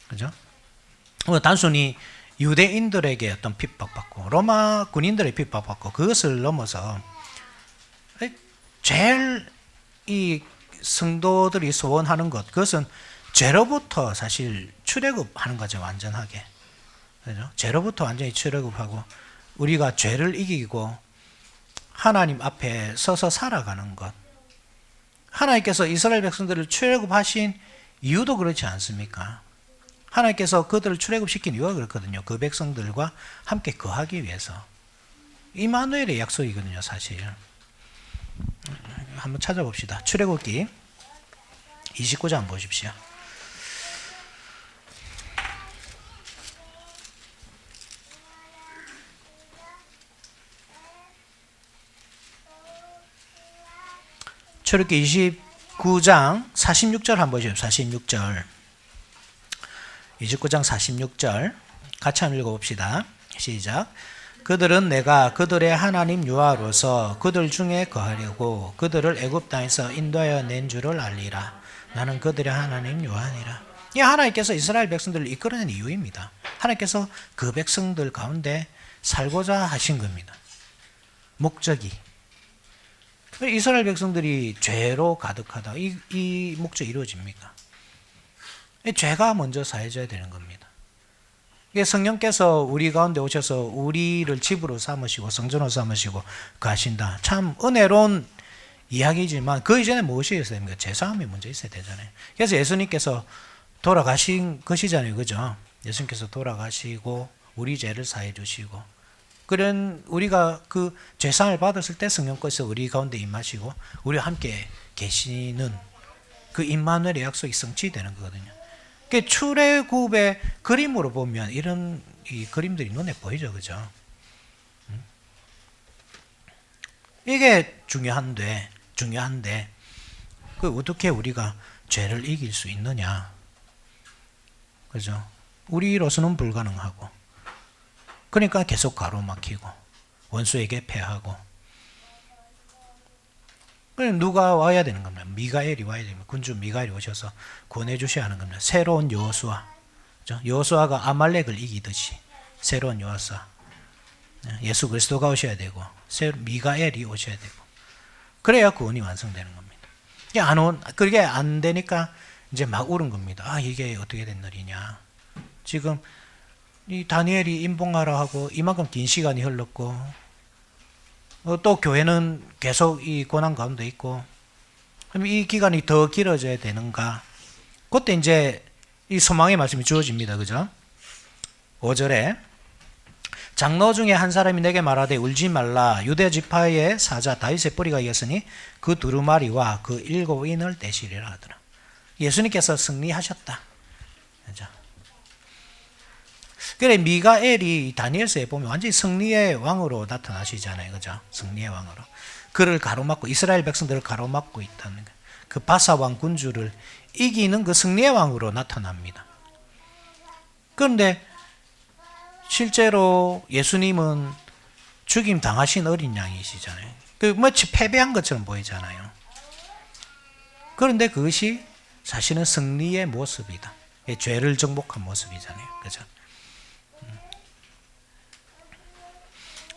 그죠? 단순히 유대인들에게 어떤 핍박받고 로마 군인들의 핍박받고 그것을 넘어서 제일 이 성도들이 소원하는 것, 그것은 죄로부터 사실 출애굽하는 거죠. 완전하게. 그죠? 죄로부터 완전히 출애굽하고 우리가 죄를 이기고 하나님 앞에 서서 살아가는 것. 하나님께서 이스라엘 백성들을 출애굽하신 이유도 그렇지 않습니까? 하나님께서 그들을 출애굽시킨 이유가 그렇거든요. 그 백성들과 함께 거하기 위해서. 이마누엘의 약속이거든요, 사실. 한번 찾아봅시다. 출애굽기 29장 보십시오. 출애굽기 29장 46절 한번 보십시오. 46절. 29장 46절 같이 한번 읽어봅시다. 시작. 그들은 내가 그들의 하나님 여호와로서 그들 중에 거하려고 그들을 애굽 땅에서 인도하여 낸 줄을 알리라. 나는 그들의 하나님 여호와니라. 이 하나님께서 이스라엘 백성들을 이끌어낸 이유입니다. 하나님께서 그 백성들 가운데 살고자 하신 겁니다. 목적이. 이스라엘 백성들이 죄로 가득하다. 이 목적이 이루어집니까? 죄가 먼저 사해져야 되는 겁니다. 성령께서 우리 가운데 오셔서 우리를 집으로 삼으시고 성전으로 삼으시고 가신다. 참 은혜로운 이야기지만 그 이전에 무엇이 있어야 됩니까? 죄사함이 먼저 있어야 되잖아요. 그래서 예수님께서 돌아가신 것이잖아요. 그죠? 예수님께서 돌아가시고 우리 죄를 사해 주시고 그런 우리가 그 죄상을 받았을 때 성령께서 우리 가운데 임하시고 우리와 함께 계시는 그 임마누엘의 약속이 성취되는 거거든요. 출애굽의 그림으로 보면 이런 이 그림들이 눈에 보이죠. 그죠? 이게 중요한데 그 어떻게 우리가 죄를 이길 수 있느냐? 그죠? 우리로서는 불가능하고 그러니까 계속 가로막히고 원수에게 패하고 누가 와야 되는 겁니다. 미가엘이 와야 됩니다. 군주 미가엘이 오셔서 구원해 주셔야 하는 겁니다. 새로운 여호수아, 여호수아가 아말렉을 이기듯이 새로운 여호수아, 예수 그리스도가 오셔야 되고 미가엘이 오셔야 되고 그래야 구원이 완성되는 겁니다. 그게 안 되니까 이제 막 울은 겁니다. 아, 이게 어떻게 된 일이냐? 지금 이 다니엘이 임봉하라 하고 이만큼 긴 시간이 흘렀고 또 교회는 계속 이 고난 가운데 있고 그럼 이 기간이 더 길어져야 되는가? 그때 이제 이 소망의 말씀이 주어집니다. 그죠? 5절에 장로 중에 한 사람이 내게 말하되 울지 말라. 유대 지파의 사자 다윗의 뿌리가 이었으니 그 두루마리와 그 7인을 떼시리라 하더라. 예수님께서 승리하셨다. 그죠? 그래 미가엘이 다니엘서에 보면 완전히 승리의 왕으로 나타나시잖아요. 그죠? 승리의 왕으로. 그를 가로막고 이스라엘 백성들을 가로막고 있다는 거예요. 그 바사왕 군주를 이기는 그 승리의 왕으로 나타납니다. 그런데 실제로 예수님은 죽임 당하신 어린 양이시잖아요. 그 마치 패배한 것처럼 보이잖아요. 그런데 그것이 사실은 승리의 모습이다. 죄를 정복한 모습이잖아요. 그죠?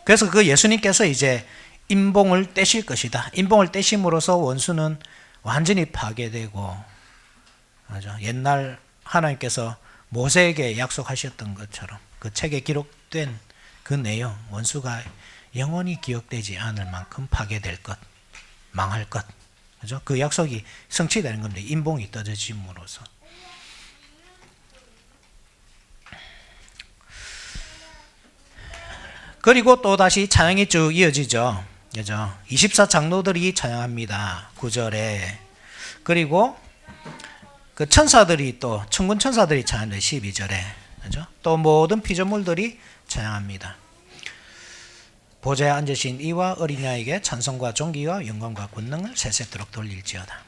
그래서 그 예수님께서 이제 임봉을 떼실 것이다. 임봉을 떼심으로써 원수는 완전히 파괴되고, 맞아. 옛날 하나님께서 모세에게 약속하셨던 것처럼 그 책에 기록된 그 내용, 원수가 영원히 기억되지 않을 만큼 파괴될 것, 망할 것, 그죠? 그 약속이 성취되는 겁니다. 임봉이 떨어짐으로써. 그리고 또 다시 찬양이 쭉 이어지죠. 그죠? 24장로들이 찬양합니다. 9절에. 그리고 그 천사들이 또 천군 천사들이 찬양합니다. 12절에. 그죠? 또 모든 피조물들이 찬양합니다. 보좌에 앉으신 이와 어린 양에게 찬송과 존귀와 영광과 권능을 세세토록 돌릴지어다.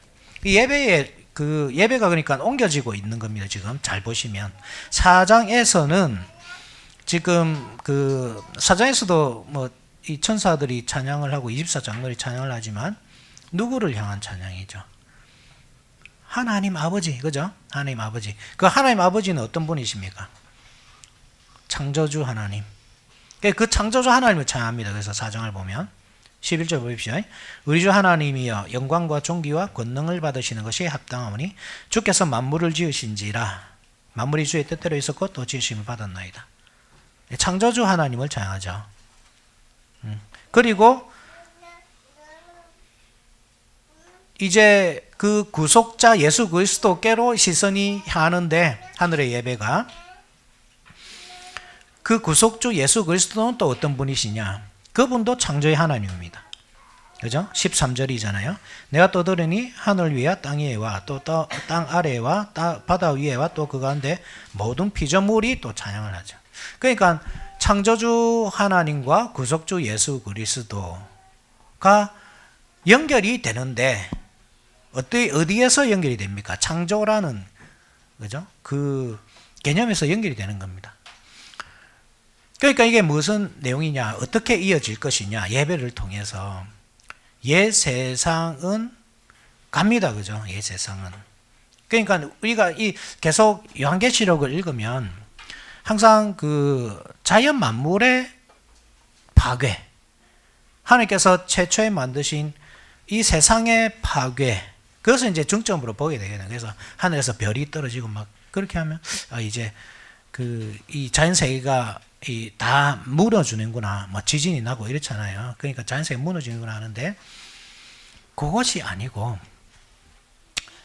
예배가 그러니까 옮겨지고 있는 겁니다. 지금 잘 보시면 4장에서는 지금 그 4장에서도 뭐 이 천사들이 찬양을 하고 24장로들이 찬양을 하지만 누구를 향한 찬양이죠? 하나님 아버지, 그죠? 하나님 아버지. 그 하나님 아버지는 어떤 분이십니까? 창조주 하나님. 그 창조주 하나님을 찬양합니다. 그래서 4장을 보면 11절 보십시오. 우리 주 하나님이여 영광과 존귀와 권능을 받으시는 것이 합당하오니 주께서 만물을 지으신지라. 만물이 주의 뜻대로 있었고 또 지으심을 받았나이다. 창조주 하나님을 찬양하죠. 그리고 이제 그 구속자 예수 그리스도께로 시선이 향하는데 하늘의 예배가 그 구속주 예수 그리스도는 또 어떤 분이시냐? 그분도 창조의 하나님입니다. 그죠? 13절이잖아요. 내가 또 들으니 하늘 위와 땅 위에와 또 땅 아래와 바다 위에와 또 그 가운데 모든 피조물이 또 찬양을 하죠. 그러니까 창조주 하나님과 구속주 예수 그리스도가 연결이 되는데 어디에서 연결이 됩니까? 창조라는 그죠? 그 개념에서 연결이 되는 겁니다. 그러니까 이게 무슨 내용이냐? 어떻게 이어질 것이냐? 예배를 통해서 옛 세상은 갑니다. 그죠? 옛 세상은. 그러니까 우리가 계속 요한계시록을 읽으면 항상 그 자연 만물의 파괴, 하나님께서 최초에 만드신 이 세상의 파괴, 그것을 이제 중점으로 보게 되거든요. 그래서 하늘에서 별이 떨어지고 막 그렇게 하면 이제 이 자연 세계가 다 무너지는구나, 뭐 지진이 나고 이렇잖아요. 그러니까 자연 세계가 무너지는구나 하는데 그것이 아니고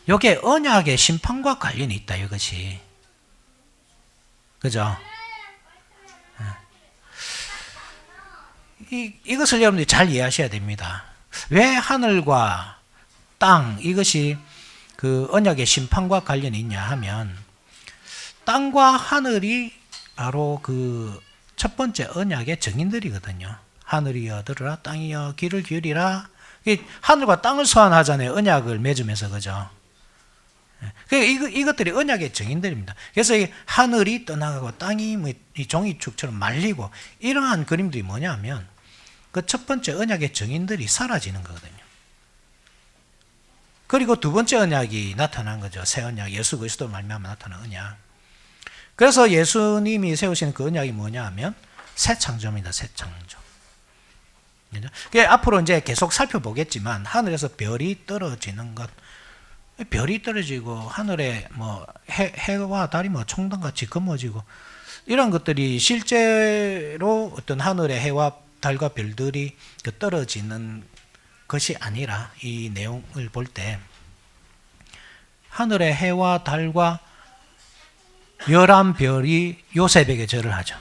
이게 언약의 심판과 관련이 있다, 이것이. 그죠? 이것을 여러분들이 잘 이해하셔야 됩니다. 왜 하늘과 땅, 이것이 그 언약의 심판과 관련이 있냐 하면, 땅과 하늘이 바로 그 첫 번째 언약의 증인들이거든요. 하늘이여 들으라, 땅이여 귀를 기울이라. 하늘과 땅을 소환하잖아요, 언약을 맺으면서. 그죠? 이것들이 언약의 증인들입니다. 그래서 이 하늘이 떠나가고 땅이 이 종이축처럼 말리고 이러한 그림들이 뭐냐면 그 첫 번째 언약의 증인들이 사라지는 거거든요. 그리고 두 번째 언약이 나타난 거죠. 새 언약, 예수 그리스도로 말미암아 나타난 언약. 그래서 예수님이 세우시는 그 언약이 뭐냐 하면 새 창조입니다. 새 창조. 앞으로 이제 계속 살펴보겠지만 하늘에서 별이 떨어지는 것, 별이 떨어지고 하늘에 뭐 해와 달이 뭐 총단같이 검어지고 이런 것들이 실제로 어떤 하늘의 해와 달과 별들이 떨어지는 것이 아니라, 이 내용을 볼 때 하늘의 해와 달과 11별이 요셉에게 절을 하죠.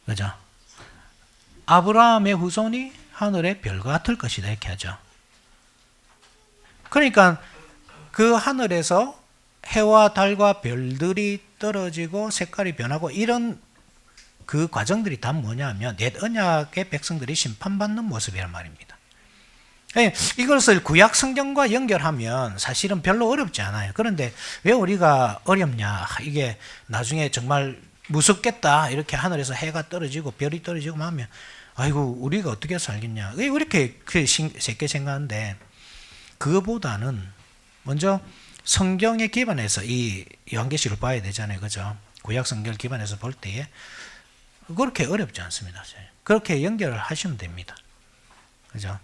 그죠? 아브라함의 후손이 하늘의 별과 같을 것이다, 이렇게 하죠. 그러니까 그 하늘에서 해와 달과 별들이 떨어지고 색깔이 변하고 이런 그 과정들이 다 뭐냐면 옛 언약의 백성들이 심판받는 모습이란 말입니다. 이것을 구약 성경과 연결하면 사실은 별로 어렵지 않아요. 그런데 왜 우리가 어렵냐, 이게 나중에 정말 무섭겠다, 이렇게 하늘에서 해가 떨어지고 별이 떨어지고 하면 아이고 우리가 어떻게 살겠냐, 왜 이렇게 쉽게 생각하는데, 그거보다는 먼저 성경에 기반해서 이 요한계시를 봐야 되잖아요. 그죠? 구약 성경을 기반해서 볼 때에 그렇게 어렵지 않습니다. 그렇게 연결을 하시면 됩니다. 그죠?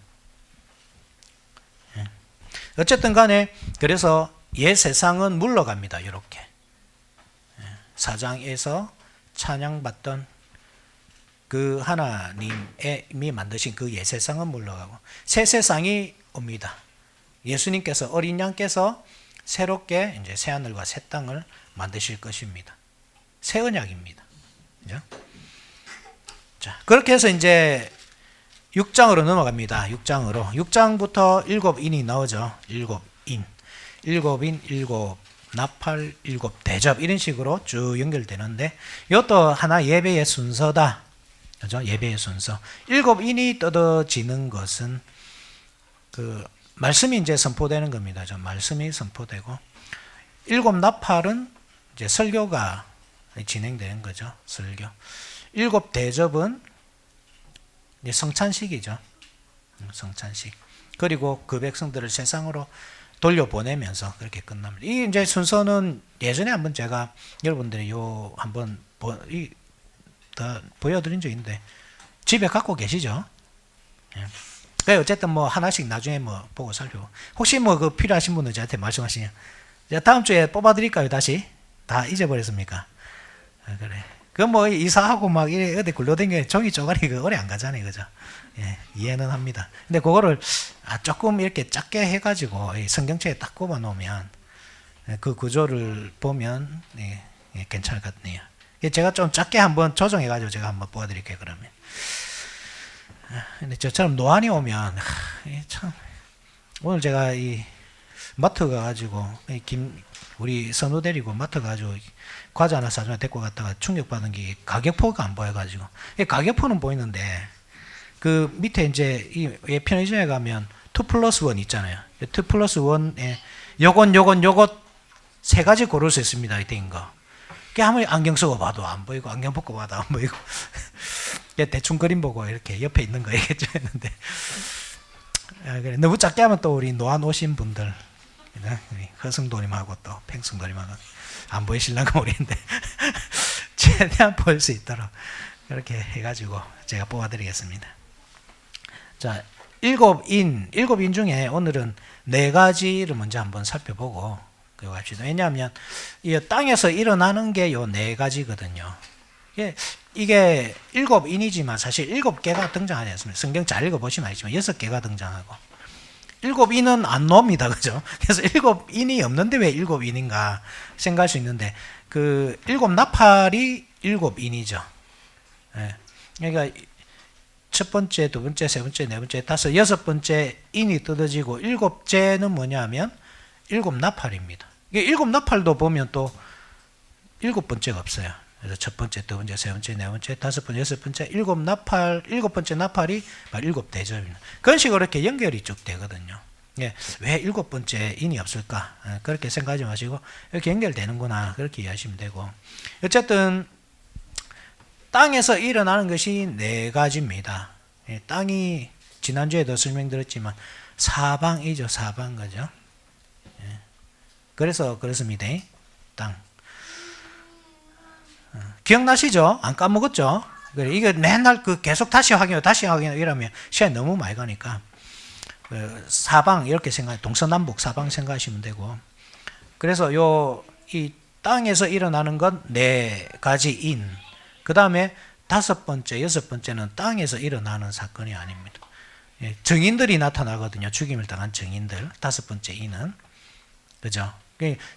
어쨌든 간에 그래서 옛 세상은 물러갑니다. 이렇게 4장에서 찬양받던 그 하나님이 만드신 그 옛 세상은 물러가고 새 세상이 옵니다. 예수님께서, 어린 양께서 새롭게 이제 새 하늘과 새 땅을 만드실 것입니다. 새 언약입니다. 그죠? 자, 그렇게 해서 이제 6장으로 넘어갑니다. 6장으로. 6장부터 7인이 나오죠. 7인. 7인, 7 나팔, 7 대접, 이런 식으로 쭉 연결되는데, 이것도 하나 예배의 순서다. 그죠? 예배의 순서. 7인이 뜯어지는 것은 그 말씀이 이제 선포되는 겁니다. 저 말씀이 선포되고, 7 나팔은 이제 설교가 진행되는 거죠. 설교. 7 대접은 이제 성찬식이죠. 성찬식. 그리고 그 백성들을 세상으로 돌려보내면서 그렇게 끝납니다. 이 이제 순서는 예전에 한번 제가 여러분들이 한번 보여드린 적 있는데 집에 갖고 계시죠? 예. 어쨌든 뭐 하나씩 나중에 뭐 보고 살펴보고, 혹시 뭐 그 필요하신 분은 저한테 말씀하시면 다음 주에 뽑아드릴까요? 다시? 다 잊어버렸습니까? 그래. 그 뭐 이사하고 막 이래 어디 굴러댕겨 종이 쪼가리 그 오래 안 가잖아요. 그죠? 예, 이해는 합니다. 근데 그거를 조금 이렇게 작게 해가지고 성경책에 딱 꼽아 놓으면 그 구조를 보면 괜찮을 것 같네요. 제가 좀 작게 한번 조정해가지고 제가 한번 보여드릴게요. 그러면. 근데 저처럼 노안이 오면 참, 오늘 제가 이 마트 가가지고 우리 선우 데리고 마트 가가지고 과자 하나 사주면 데리고 갔다가 충격받은 게 가격표가 안 보여가지고, 가격표는 보이는데 그 밑에 이제 이 편의점에 가면 2+1 있잖아요. 2+1에 요것 세 가지 고를 수 있습니다. 이때인 거. 아무리 안경 쓰고 봐도 안 보이고 안경 벗고 봐도 안 보이고 대충 그림 보고 이렇게 옆에 있는 거 얘기해 줬는데, 그래. 너무 작게 하면 또 우리 노안 오신 분들, 허승도님하고 또 팽승도님하고 안 보이실랑가 모르겠는데 최대한 보일 수 있도록 그렇게 해가지고 제가 뽑아드리겠습니다. 자, 일곱 인 중에 오늘은 네 가지를 먼저 한번 살펴보고 그거 합시다. 왜냐하면 이 땅에서 일어나는 게 요 네 가지거든요. 이게 일곱 인이지만 사실 일곱 개가 등장하지 않습니다. 성경 잘 읽어보시면 알지만 여섯 개가 등장하고 일곱 인은 안 나옵니다. 그죠? 그래서 일곱 인이 없는데 왜 일곱 인인가 생각할 수 있는데 그 일곱 나팔이 일곱 인이죠. 예. 그러니까 첫 번째, 두 번째, 세 번째, 네 번째, 다섯, 여섯 번째 인이 뜯어지고 일곱째는 뭐냐면 일곱 나팔입니다. 일곱 나팔도 보면 또 일곱 번째가 없어요. 그래서 첫 번째, 두 번째, 세 번째, 네 번째, 다섯 번째, 여섯 번째, 일곱 번째 나팔이 일곱 대접입니다. 그런 식으로 이렇게 연결이 쭉 되거든요. 예, 왜 일곱 번째 인이 없을까? 그렇게 생각하지 마시고 이렇게 연결되는구나 그렇게 이해하시면 되고 어쨌든 땅에서 일어나는 것이 네 가지입니다. 예, 땅이 지난주에도 설명드렸지만 사방이죠. 사방 거죠. 예, 그래서 그렇습니다. 땅. 기억나시죠? 안 까먹었죠? 이게 맨날 계속 다시 확인하고 이러면 시간이 너무 많이 가니까 사방 이렇게 동서남북 사방 생각하시면 되고 그래서 이 땅에서 일어나는 건 네 가지 인. 그 다음에 다섯 번째, 여섯 번째는 땅에서 일어나는 사건이 아닙니다. 정인들이 나타나거든요. 죽임을 당한 정인들. 다섯 번째 인은 그죠?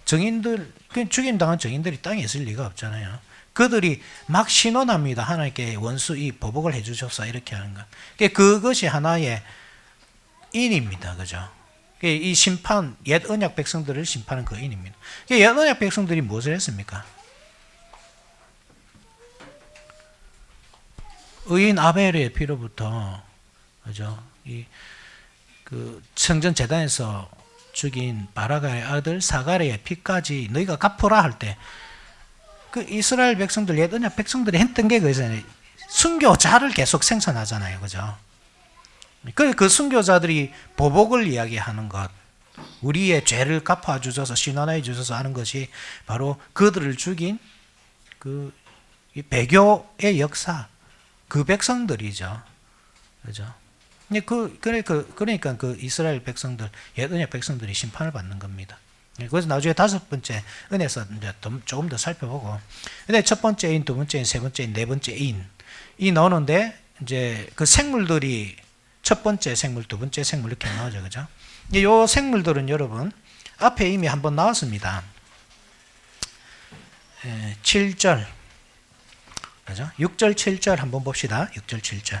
죽임 당한 정인들이 땅에 있을 리가 없잖아요. 그들이 막 신원합니다. 하나님께 원수 이 보복을 해주셔서 이렇게 하는 것. 그것이 하나의 인입니다. 그죠? 이 심판, 옛 언약 백성들을 심판하는 그 인입니다. 옛 언약 백성들이 무엇을 했습니까? 의인 아벨의 피로부터, 그죠? 성전 제단에서 죽인 바라가의 아들 사가랴의 피까지 너희가 갚으라 할 때, 이스라엘 백성들, 옛 언약 백성들이 했던 게 그거잖아요. 순교자를 계속 생산하잖아요. 그죠? 그 순교자들이 보복을 이야기하는 것, 우리의 죄를 갚아주셔서, 신원해 주셔서 하는 것이 바로 그들을 죽인 이 배교의 역사, 그 백성들이죠. 그죠? 그러니까 그 이스라엘 백성들, 옛 언약 백성들이 심판을 받는 겁니다. 그래서 나중에 다섯 번째 은에서 이제 조금 더 살펴보고, 근데 첫 번째 인, 두 번째 인, 세 번째 인, 네 번째 인이 나오는데 이제 그 생물들이 첫 번째 생물, 두 번째 생물 이렇게 나오죠, 그죠? 이 생물들은 여러분 앞에 이미 한번 나왔습니다. 7절, 그죠? 6절, 7절 한번 봅시다. 6절, 7절.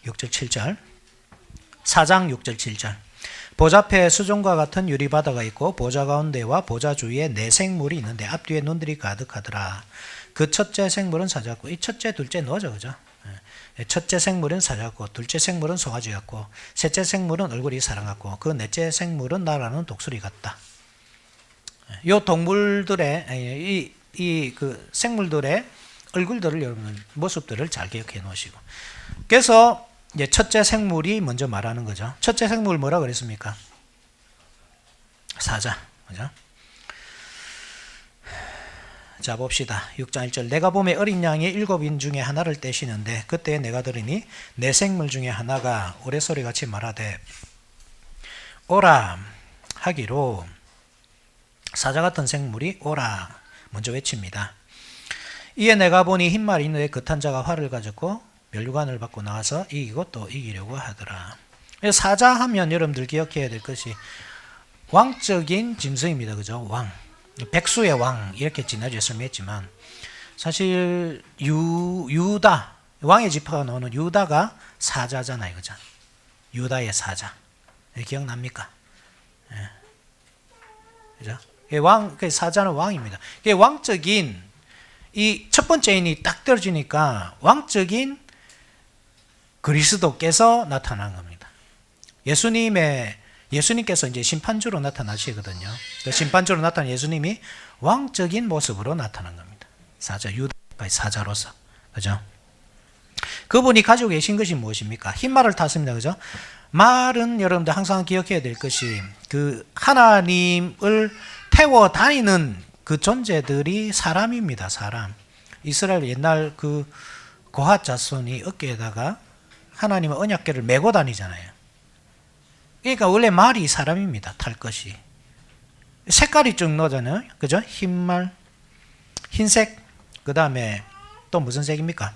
6절, 7절. 4장 6절 7절. 보좌 앞에 수종과 같은 유리바다가 있고 보좌 가운데와 보좌 주위에 네 생물이 있는데 앞뒤에 눈들이 가득하더라. 그 첫째 생물은 사자 같고, 이 첫째 둘째 너죠, 그죠? 첫째 생물은 사자 같고, 둘째 생물은 송아지 같고, 셋째 생물은 얼굴이 사람 같고, 그 넷째 생물은 날아가는 독수리 같다. 이 동물들의 그 생물들의 얼굴들을 여러분 모습들을 잘 기억해 놓으시고, 그래서 이제 첫째 생물이 먼저 말하는 거죠. 첫째 생물 뭐라 그랬습니까? 사자. 그죠? 자, 봅시다. 6장 1절. 내가 봄에 어린 양이 7인 중에 하나를 떼시는데 그때 내가 들으니 내 생물 중에 하나가 우레소리같이 말하되 오라 하기로, 사자 같은 생물이 오라 먼저 외칩니다. 이에 내가 보니 흰말 있는데 그탄 자가 활을 가졌고 멸류관을 받고 나와서 이기고 또 이기려고 하더라. 사자 하면 여러분들 기억해야 될 것이 왕적인 짐승입니다. 그죠? 왕. 백수의 왕. 이렇게 지난주에 설명했지만 사실 유다, 왕의 지파가 나오는 유다가 사자잖아요. 그죠? 유다의 사자. 기억납니까? 예. 그죠? 사자는 왕입니다. 왕적인, 이 첫 번째 인이 딱 떨어지니까 왕적인 그리스도께서 나타난 겁니다. 예수님께서 이제 심판주로 나타나시거든요. 그 심판주로 나타난 예수님이 왕적인 모습으로 나타난 겁니다. 사자, 유다의 사자로서. 그죠? 그분이 가지고 계신 것이 무엇입니까? 흰 말을 탔습니다. 그죠? 말은 여러분들 항상 기억해야 될 것이 그 하나님을 태워 다니는 그 존재들이 사람입니다. 사람. 이스라엘 옛날 그 고핫 자손이 어깨에다가 하나님의 언약궤를 메고 다니잖아요. 그러니까 원래 말이 사람입니다. 탈 것이. 색깔이 쭉 나잖아요. 그죠? 흰말, 흰색, 그 다음에 또 무슨 색입니까?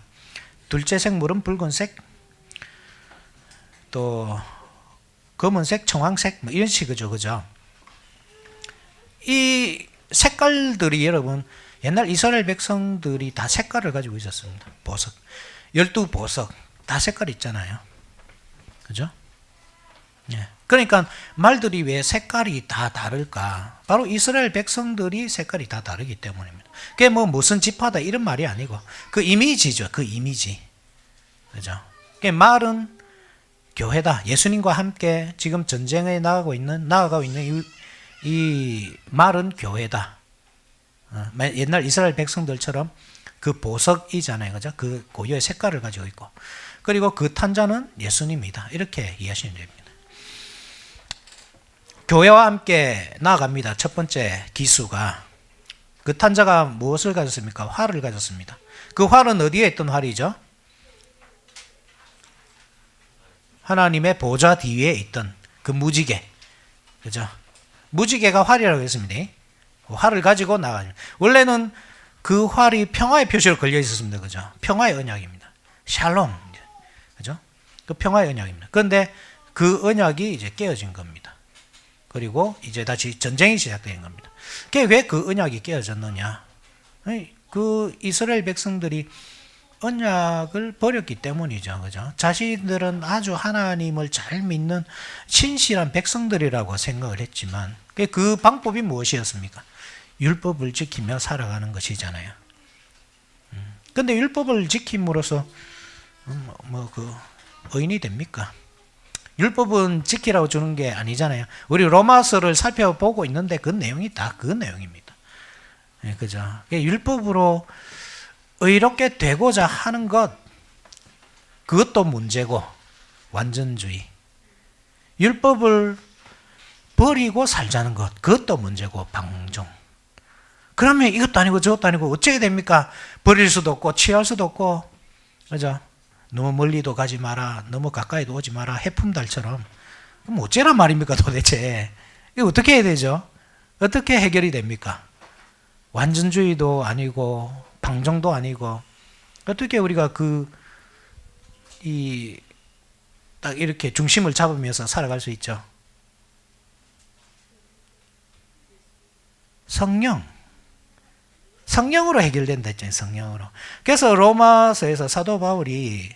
둘째 색물은 붉은색, 또 검은색, 청황색, 뭐 이런 식이죠. 그죠? 이 색깔들이 여러분, 옛날 이스라엘 백성들이 다 색깔을 가지고 있었습니다. 보석. 12보석. 다 색깔 있잖아요. 그죠? 예. 그러니까 말들이 왜 색깔이 다 다를까? 바로 이스라엘 백성들이 색깔이 다 다르기 때문입니다. 그게 뭐 무슨 지파다 이런 말이 아니고 그 이미지죠. 그 이미지. 그죠? 그 말은 교회다. 예수님과 함께 지금 전쟁에 나아가고 있는 이 말은 교회다. 옛날 이스라엘 백성들처럼 그 보석이잖아요. 그죠? 그 고유의 색깔을 가지고 있고. 그리고 그 탄자는 예수님이다. 이렇게 이해하시면 됩니다. 교회와 함께 나아갑니다. 첫 번째 기수가. 그 탄자가 무엇을 가졌습니까? 활을 가졌습니다. 그 활은 어디에 있던 활이죠? 하나님의 보좌 뒤에 있던 그 무지개. 그죠? 무지개가 활이라고 했습니다. 활을 가지고 나가요. 원래는 그 활이 평화의 표시로 걸려 있었습니다. 그죠? 평화의 언약입니다. 샬롬. 그죠? 그 평화의 언약입니다. 그런데 그 언약이 이제 깨어진 겁니다. 그리고 이제 다시 전쟁이 시작된 겁니다. 왜 그 언약이 깨어졌느냐? 그 이스라엘 백성들이 언약을 버렸기 때문이죠. 그죠? 자신들은 아주 하나님을 잘 믿는 신실한 백성들이라고 생각을 했지만 그 방법이 무엇이었습니까? 율법을 지키며 살아가는 것이잖아요. 근데 율법을 지킴으로써 그 의인이 됩니까? 율법은 지키라고 주는 게 아니잖아요. 우리 로마서를 살펴보고 있는데 그 내용이 다 그 내용입니다. 네, 그죠? 율법으로 의롭게 되고자 하는 것, 그것도 문제고, 완전주의. 율법을 버리고 살자는 것, 그것도 문제고, 방종. 그러면 이것도 아니고 저것도 아니고 어떻게 됩니까? 버릴 수도 없고, 취할 수도 없고, 그죠? 너무 멀리도 가지 마라, 너무 가까이도 오지 마라, 해품달처럼. 그럼 어째란 말입니까, 도대체? 이거 어떻게 해야 되죠? 어떻게 해결이 됩니까? 완전주의도 아니고, 방종도 아니고, 어떻게 우리가 딱 이렇게 중심을 잡으면서 살아갈 수 있죠? 성령으로 해결된다 했잖아요. 성령으로. 그래서 로마서에서 사도 바울이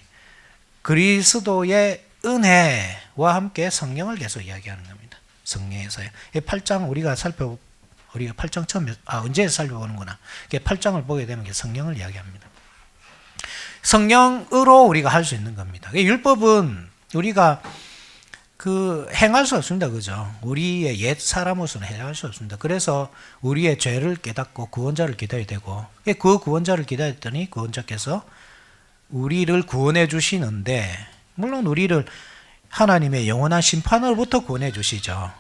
그리스도의 은혜와 함께 성령을 계속 이야기하는 겁니다. 성령에서요. 8장 우리가 8장 처음에 언제 살펴보는구나. 8장을 보게 되면 성령을 이야기합니다. 성령으로 우리가 할 수 있는 겁니다. 율법은 우리가 행할 수 없습니다. 그죠? 우리의 옛 사람으로서는 행할 수 없습니다. 그래서 우리의 죄를 깨닫고 구원자를 기다려야 되고, 그 구원자를 기다렸더니 구원자께서 우리를 구원해 주시는데, 물론 우리를 하나님의 영원한 심판으로부터 구원해 주시죠.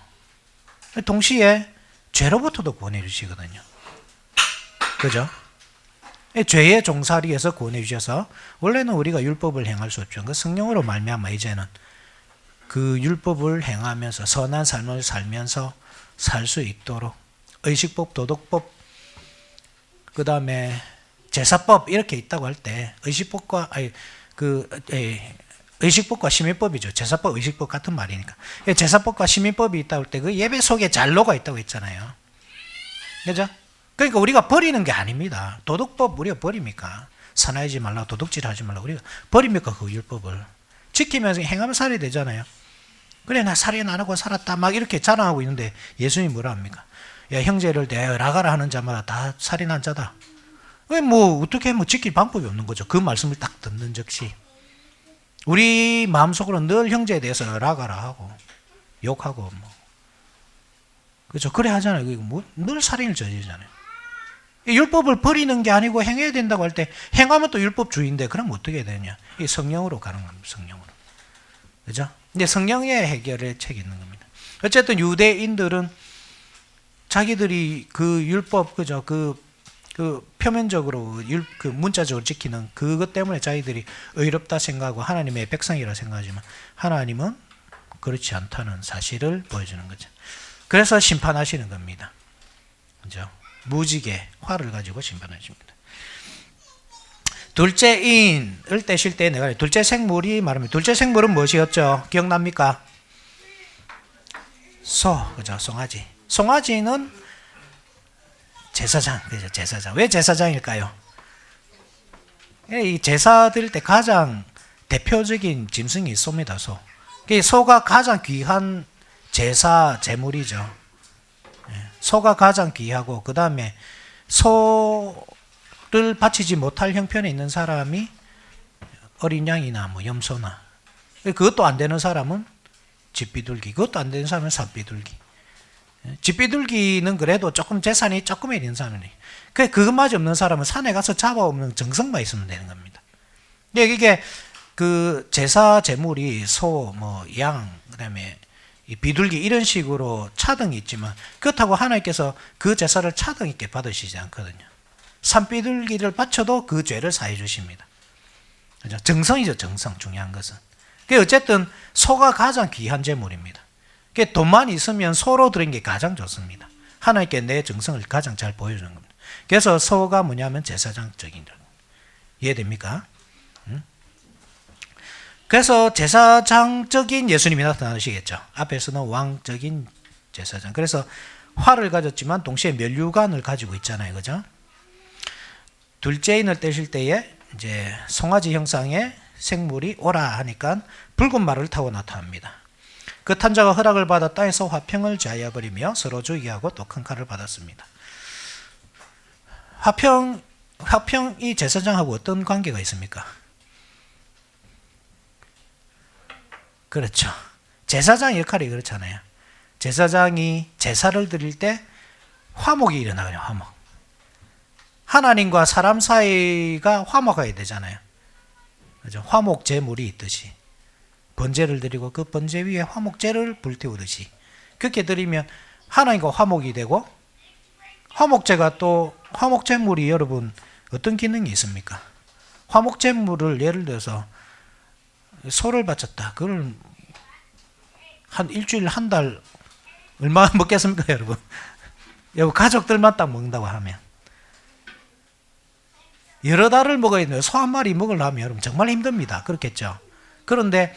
동시에 죄로부터도 구원해 주시거든요. 그죠? 죄의 종살이에서 구원해 주셔서 원래는 우리가 율법을 행할 수 없죠. 그 성령으로 말미암아 이제는 그 율법을 행하면서 선한 삶을 살면서 살 수 있도록 의식법, 도덕법, 그 다음에 제사법 이렇게 있다고 할 때 의식법과 의식법과 시민법이죠. 제사법, 의식법 같은 말이니까. 제사법과 시민법이 있다고 할 때 그 예배 속에 잘로가 있다고 했잖아요. 그죠? 그러니까 우리가 버리는 게 아닙니다. 도덕법 우리가 버립니까? 사나이지 말라, 도둑질 하지 말라. 우리가 버립니까? 그 율법을. 지키면서 행하면 살이 되잖아요. 그래, 나 살인 안 하고 살았다. 막 이렇게 자랑하고 있는데 예수님이 뭐라 합니까? 야, 형제를 내라가라 하는 자마다 다 살인한 자다. 왜 어떻게 지킬 방법이 없는 거죠. 그 말씀을 딱 듣는 즉시. 우리 마음속으로 늘 형제에 대해서 라가라 하고, 욕하고, 그죠? 그래 하잖아요. 늘 살인을 저지르잖아요. 율법을 버리는 게 아니고 행해야 된다고 할 때, 행하면 또 율법주의인데, 그럼 어떻게 해야 되냐? 이 성령으로 가는 겁니다. 성령으로. 그죠? 근데 성령의 해결의 책이 있는 겁니다. 어쨌든 유대인들은 자기들이 그 율법, 그죠? 그 표면적으로 그 문자적으로 지키는 그것 때문에 자기들이 의롭다 생각하고 하나님의 백성이라 생각하지만 하나님은 그렇지 않다는 사실을 보여주는 거죠. 그래서 심판하시는 겁니다. 그죠? 무지개 화를 가지고 심판하십니다. 둘째인을 떼실 때 내가 둘째 생물이 말하면 둘째 생물은 무엇이었죠? 기억납니까? 그죠? 송아지. 송아지는 제사장, 그죠? 제사장. 왜 제사장일까요? 이 제사 드릴 때 가장 대표적인 짐승이 소입니다. 소가 가장 귀한 제사 제물이죠. 소가 가장 귀하고 그 다음에 소를 바치지 못할 형편에 있는 사람이 어린 양이나 뭐 염소나 그것도 안 되는 사람은 집비둘기, 그것도 안 되는 사람은 삿비둘기. 집비둘기는 그래도 조금 재산이 조금 있는 사람이 그것마저 없는 사람은 산에 가서 잡아오는 정성만 있으면 되는 겁니다. 이게 그 제사 제물이 소, 뭐 양, 그다음에 이 비둘기 이런 식으로 차등이 있지만 그렇다고 하나님께서 그 제사를 차등 있게 받으시지 않거든요. 산비둘기를 바쳐도 그 죄를 사해 주십니다. 그죠? 정성이죠, 정성. 중요한 것은. 어쨌든 소가 가장 귀한 제물입니다. 돈만 있으면 소로 드린 게 가장 좋습니다. 하나님께 내 정성을 가장 잘 보여주는 겁니다. 그래서 소가 뭐냐면 제사장적인 거. 이해됩니까? 그래서 제사장적인 예수님이 나타나시겠죠. 앞에서는 왕적인 제사장. 그래서 활을 가졌지만 동시에 면류관을 가지고 있잖아요. 그죠? 둘째인을 떼실 때에 이제 송아지 형상의 생물이 오라 하니까 붉은 말을 타고 나타납니다. 그 탄자가 허락을 받아 땅에서 화평을 제하여 버리며 서로 죽이게 하고 또 큰 칼을 받았습니다. 화평이 제사장하고 어떤 관계가 있습니까? 그렇죠. 제사장 역할이 그렇잖아요. 제사장이 제사를 드릴 때 화목이 일어나요. 화목. 하나님과 사람 사이가 화목해야 되잖아요. 그죠? 화목 제물이 있듯이 번제를 드리고 그 번제 위에 화목제를 불태우듯이 그렇게 드리면 하나님과 화목이 되고 화목제가 또 화목제물이 여러분 어떤 기능이 있습니까? 화목제물을 예를 들어서 소를 바쳤다. 그걸 한 일주일 한 달 얼마나 먹겠습니까, 여러분? 여러분 가족들만 딱 먹는다고 하면 여러 달을 먹어야 되는데 소 한 마리 먹으려면 여러분 정말 힘듭니다. 그렇겠죠? 그런데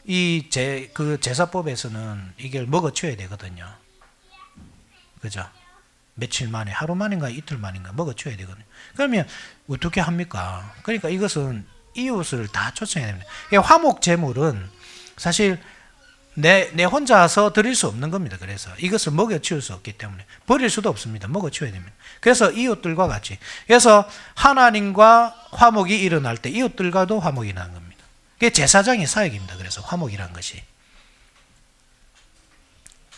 그 제사법에서는 이걸 먹어쳐야 되거든요. 그죠? 며칠 만에, 하루 만인가 이틀 만인가 먹어쳐야 되거든요. 그러면 어떻게 합니까? 그러니까 이것은 이웃을 다 초청해야 됩니다. 화목 제물은 사실 내 혼자서 드릴 수 없는 겁니다. 그래서 이것을 먹여치울 수 없기 때문에 버릴 수도 없습니다. 먹어치워야 됩니다. 그래서 이웃들과 같이, 그래서 하나님과 화목이 일어날 때 이웃들과도 화목이 일어나는 겁니다. 그게 제사장의 사역입니다. 그래서 화목이라는 것이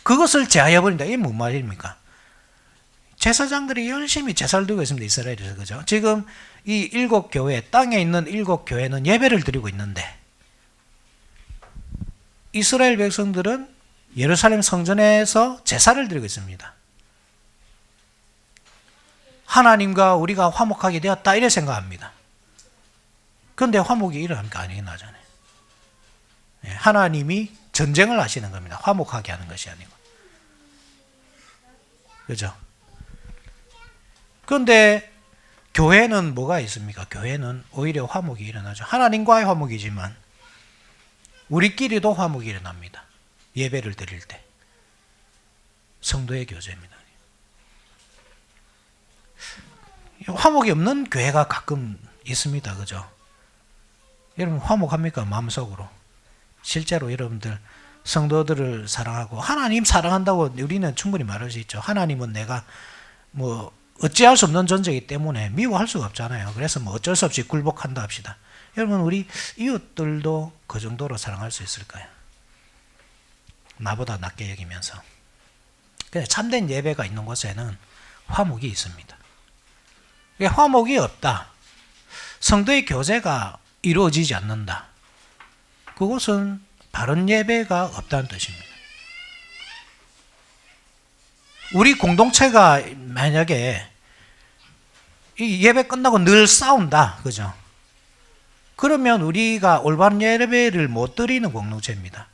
그것을 제하여 버린다. 이게 뭔 말입니까? 제사장들이 열심히 제사를 드리고 있습니다. 이스라엘에서. 그죠? 지금 이 7교회, 땅에 있는 7교회는 예배를 드리고 있는데 이스라엘 백성들은 예루살렘 성전에서 제사를 드리고 있습니다. 하나님과 우리가 화목하게 되었다 이래 생각합니다. 그런데 화목이 일어납니까? 아니긴 하잖아요. 하나님이 전쟁을 하시는 겁니다. 화목하게 하는 것이 아니고. 그죠? 그런데 교회는 뭐가 있습니까? 교회는 오히려 화목이 일어나죠. 하나님과의 화목이지만 우리끼리도 화목이 일어납니다. 예배를 드릴 때. 성도의 교제입니다. 화목이 없는 교회가 가끔 있습니다. 그죠? 여러분 화목합니까? 마음속으로. 실제로 여러분들 성도들을 사랑하고 하나님 사랑한다고 우리는 충분히 말할 수 있죠. 하나님은 내가 뭐 어찌할 수 없는 존재이기 때문에 미워할 수가 없잖아요. 그래서 뭐 어쩔 수 없이 굴복한다 합시다. 여러분 우리 이웃들도 그 정도로 사랑할 수 있을까요? 나보다 낮게 여기면서. 참된 예배가 있는 곳에는 화목이 있습니다. 화목이 없다. 성도의 교제가 이루어지지 않는다. 그것은 바른 예배가 없다는 뜻입니다. 우리 공동체가 만약에 이 예배 끝나고 늘 싸운다. 그죠? 그러면 우리가 올바른 예배를 못 드리는 공동체입니다.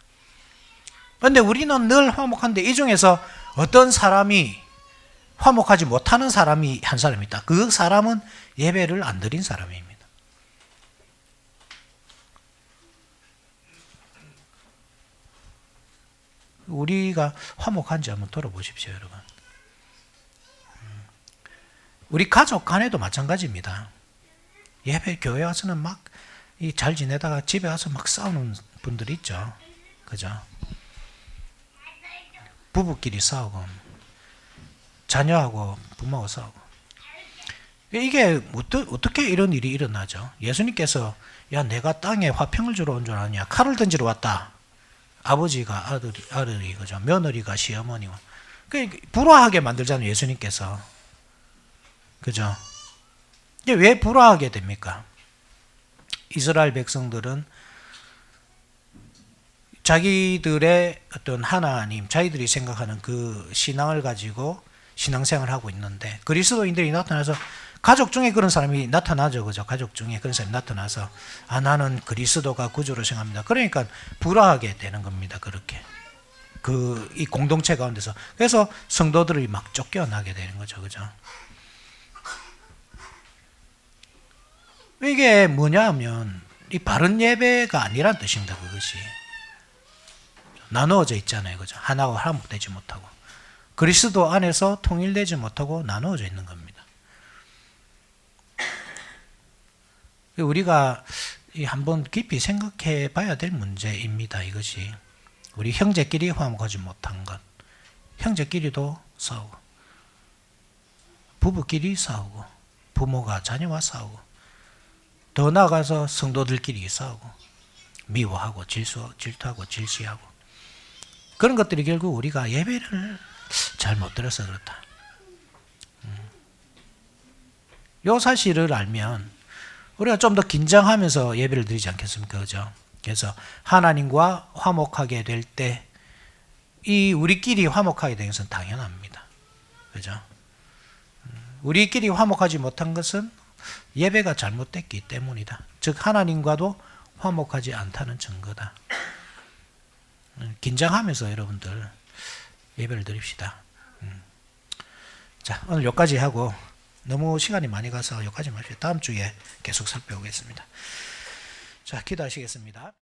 그런데 우리는 늘 화목한데 이 중에서 어떤 사람이 화목하지 못하는 사람이 한 사람이 있다. 그 사람은 예배를 안 드린 사람입니다. 우리가 화목한지 한번 돌아보십시오, 여러분. 우리 가족 간에도 마찬가지입니다. 예배 교회 와서는 막 잘 지내다가 집에 와서 막 싸우는 분들이 있죠. 그죠? 부부끼리 싸우고 자녀하고 부모하고 싸우고. 이게 어떻게 이런 일이 일어나죠? 예수님께서 야 내가 땅에 화평을 주러 온 줄 아냐? 칼을 던지러 왔다. 아버지가 아들이 그죠? 며느리가 시어머니와 불화하게 만들잖아요. 예수님께서. 그죠? 이게 왜 불화하게 됩니까? 이스라엘 백성들은 자기들의 어떤 하나님, 자기들이 생각하는 그 신앙을 가지고 신앙생활을 하고 있는데 그리스도인들이 나타나서 가족 중에 그런 사람이 나타나죠. 그죠? 가족 중에 그런 사람이 나타나서 나는 그리스도가 구주로 생각합니다. 그러니까 불화하게 되는 겁니다. 그렇게. 이 공동체 가운데서. 그래서 성도들이 막 쫓겨나게 되는 거죠. 그죠? 이게 뭐냐 하면 이 바른 예배가 아니란 뜻입니다. 그것이. 나누어져 있잖아요. 그죠? 하나가 화목되지 못하고. 그리스도 안에서 통일되지 못하고 나누어져 있는 겁니다. 우리가 한번 깊이 생각해 봐야 될 문제입니다. 이것이. 우리 형제끼리 화목하지 못한 것. 형제끼리도 싸우고, 부부끼리 싸우고, 부모가 자녀와 싸우고, 더 나아가서 성도들끼리 싸우고, 미워하고, 질투하고, 질시하고. 그런 것들이 결국 우리가 예배를 잘 못 들어서 그렇다. 이 사실을 알면 우리가 좀 더 긴장하면서 예배를 드리지 않겠습니까? 그죠? 그래서 하나님과 화목하게 될 때 이 우리끼리 화목하게 되는 것은 당연합니다. 그죠? 우리끼리 화목하지 못한 것은 예배가 잘못됐기 때문이다. 즉 하나님과도 화목하지 않다는 증거다. 긴장하면서 여러분들 예배를 드립시다. 자, 오늘 여기까지 하고 너무 시간이 많이 가서 여기까지 마시고 다음 주에 계속 살펴보겠습니다. 자, 기도하시겠습니다.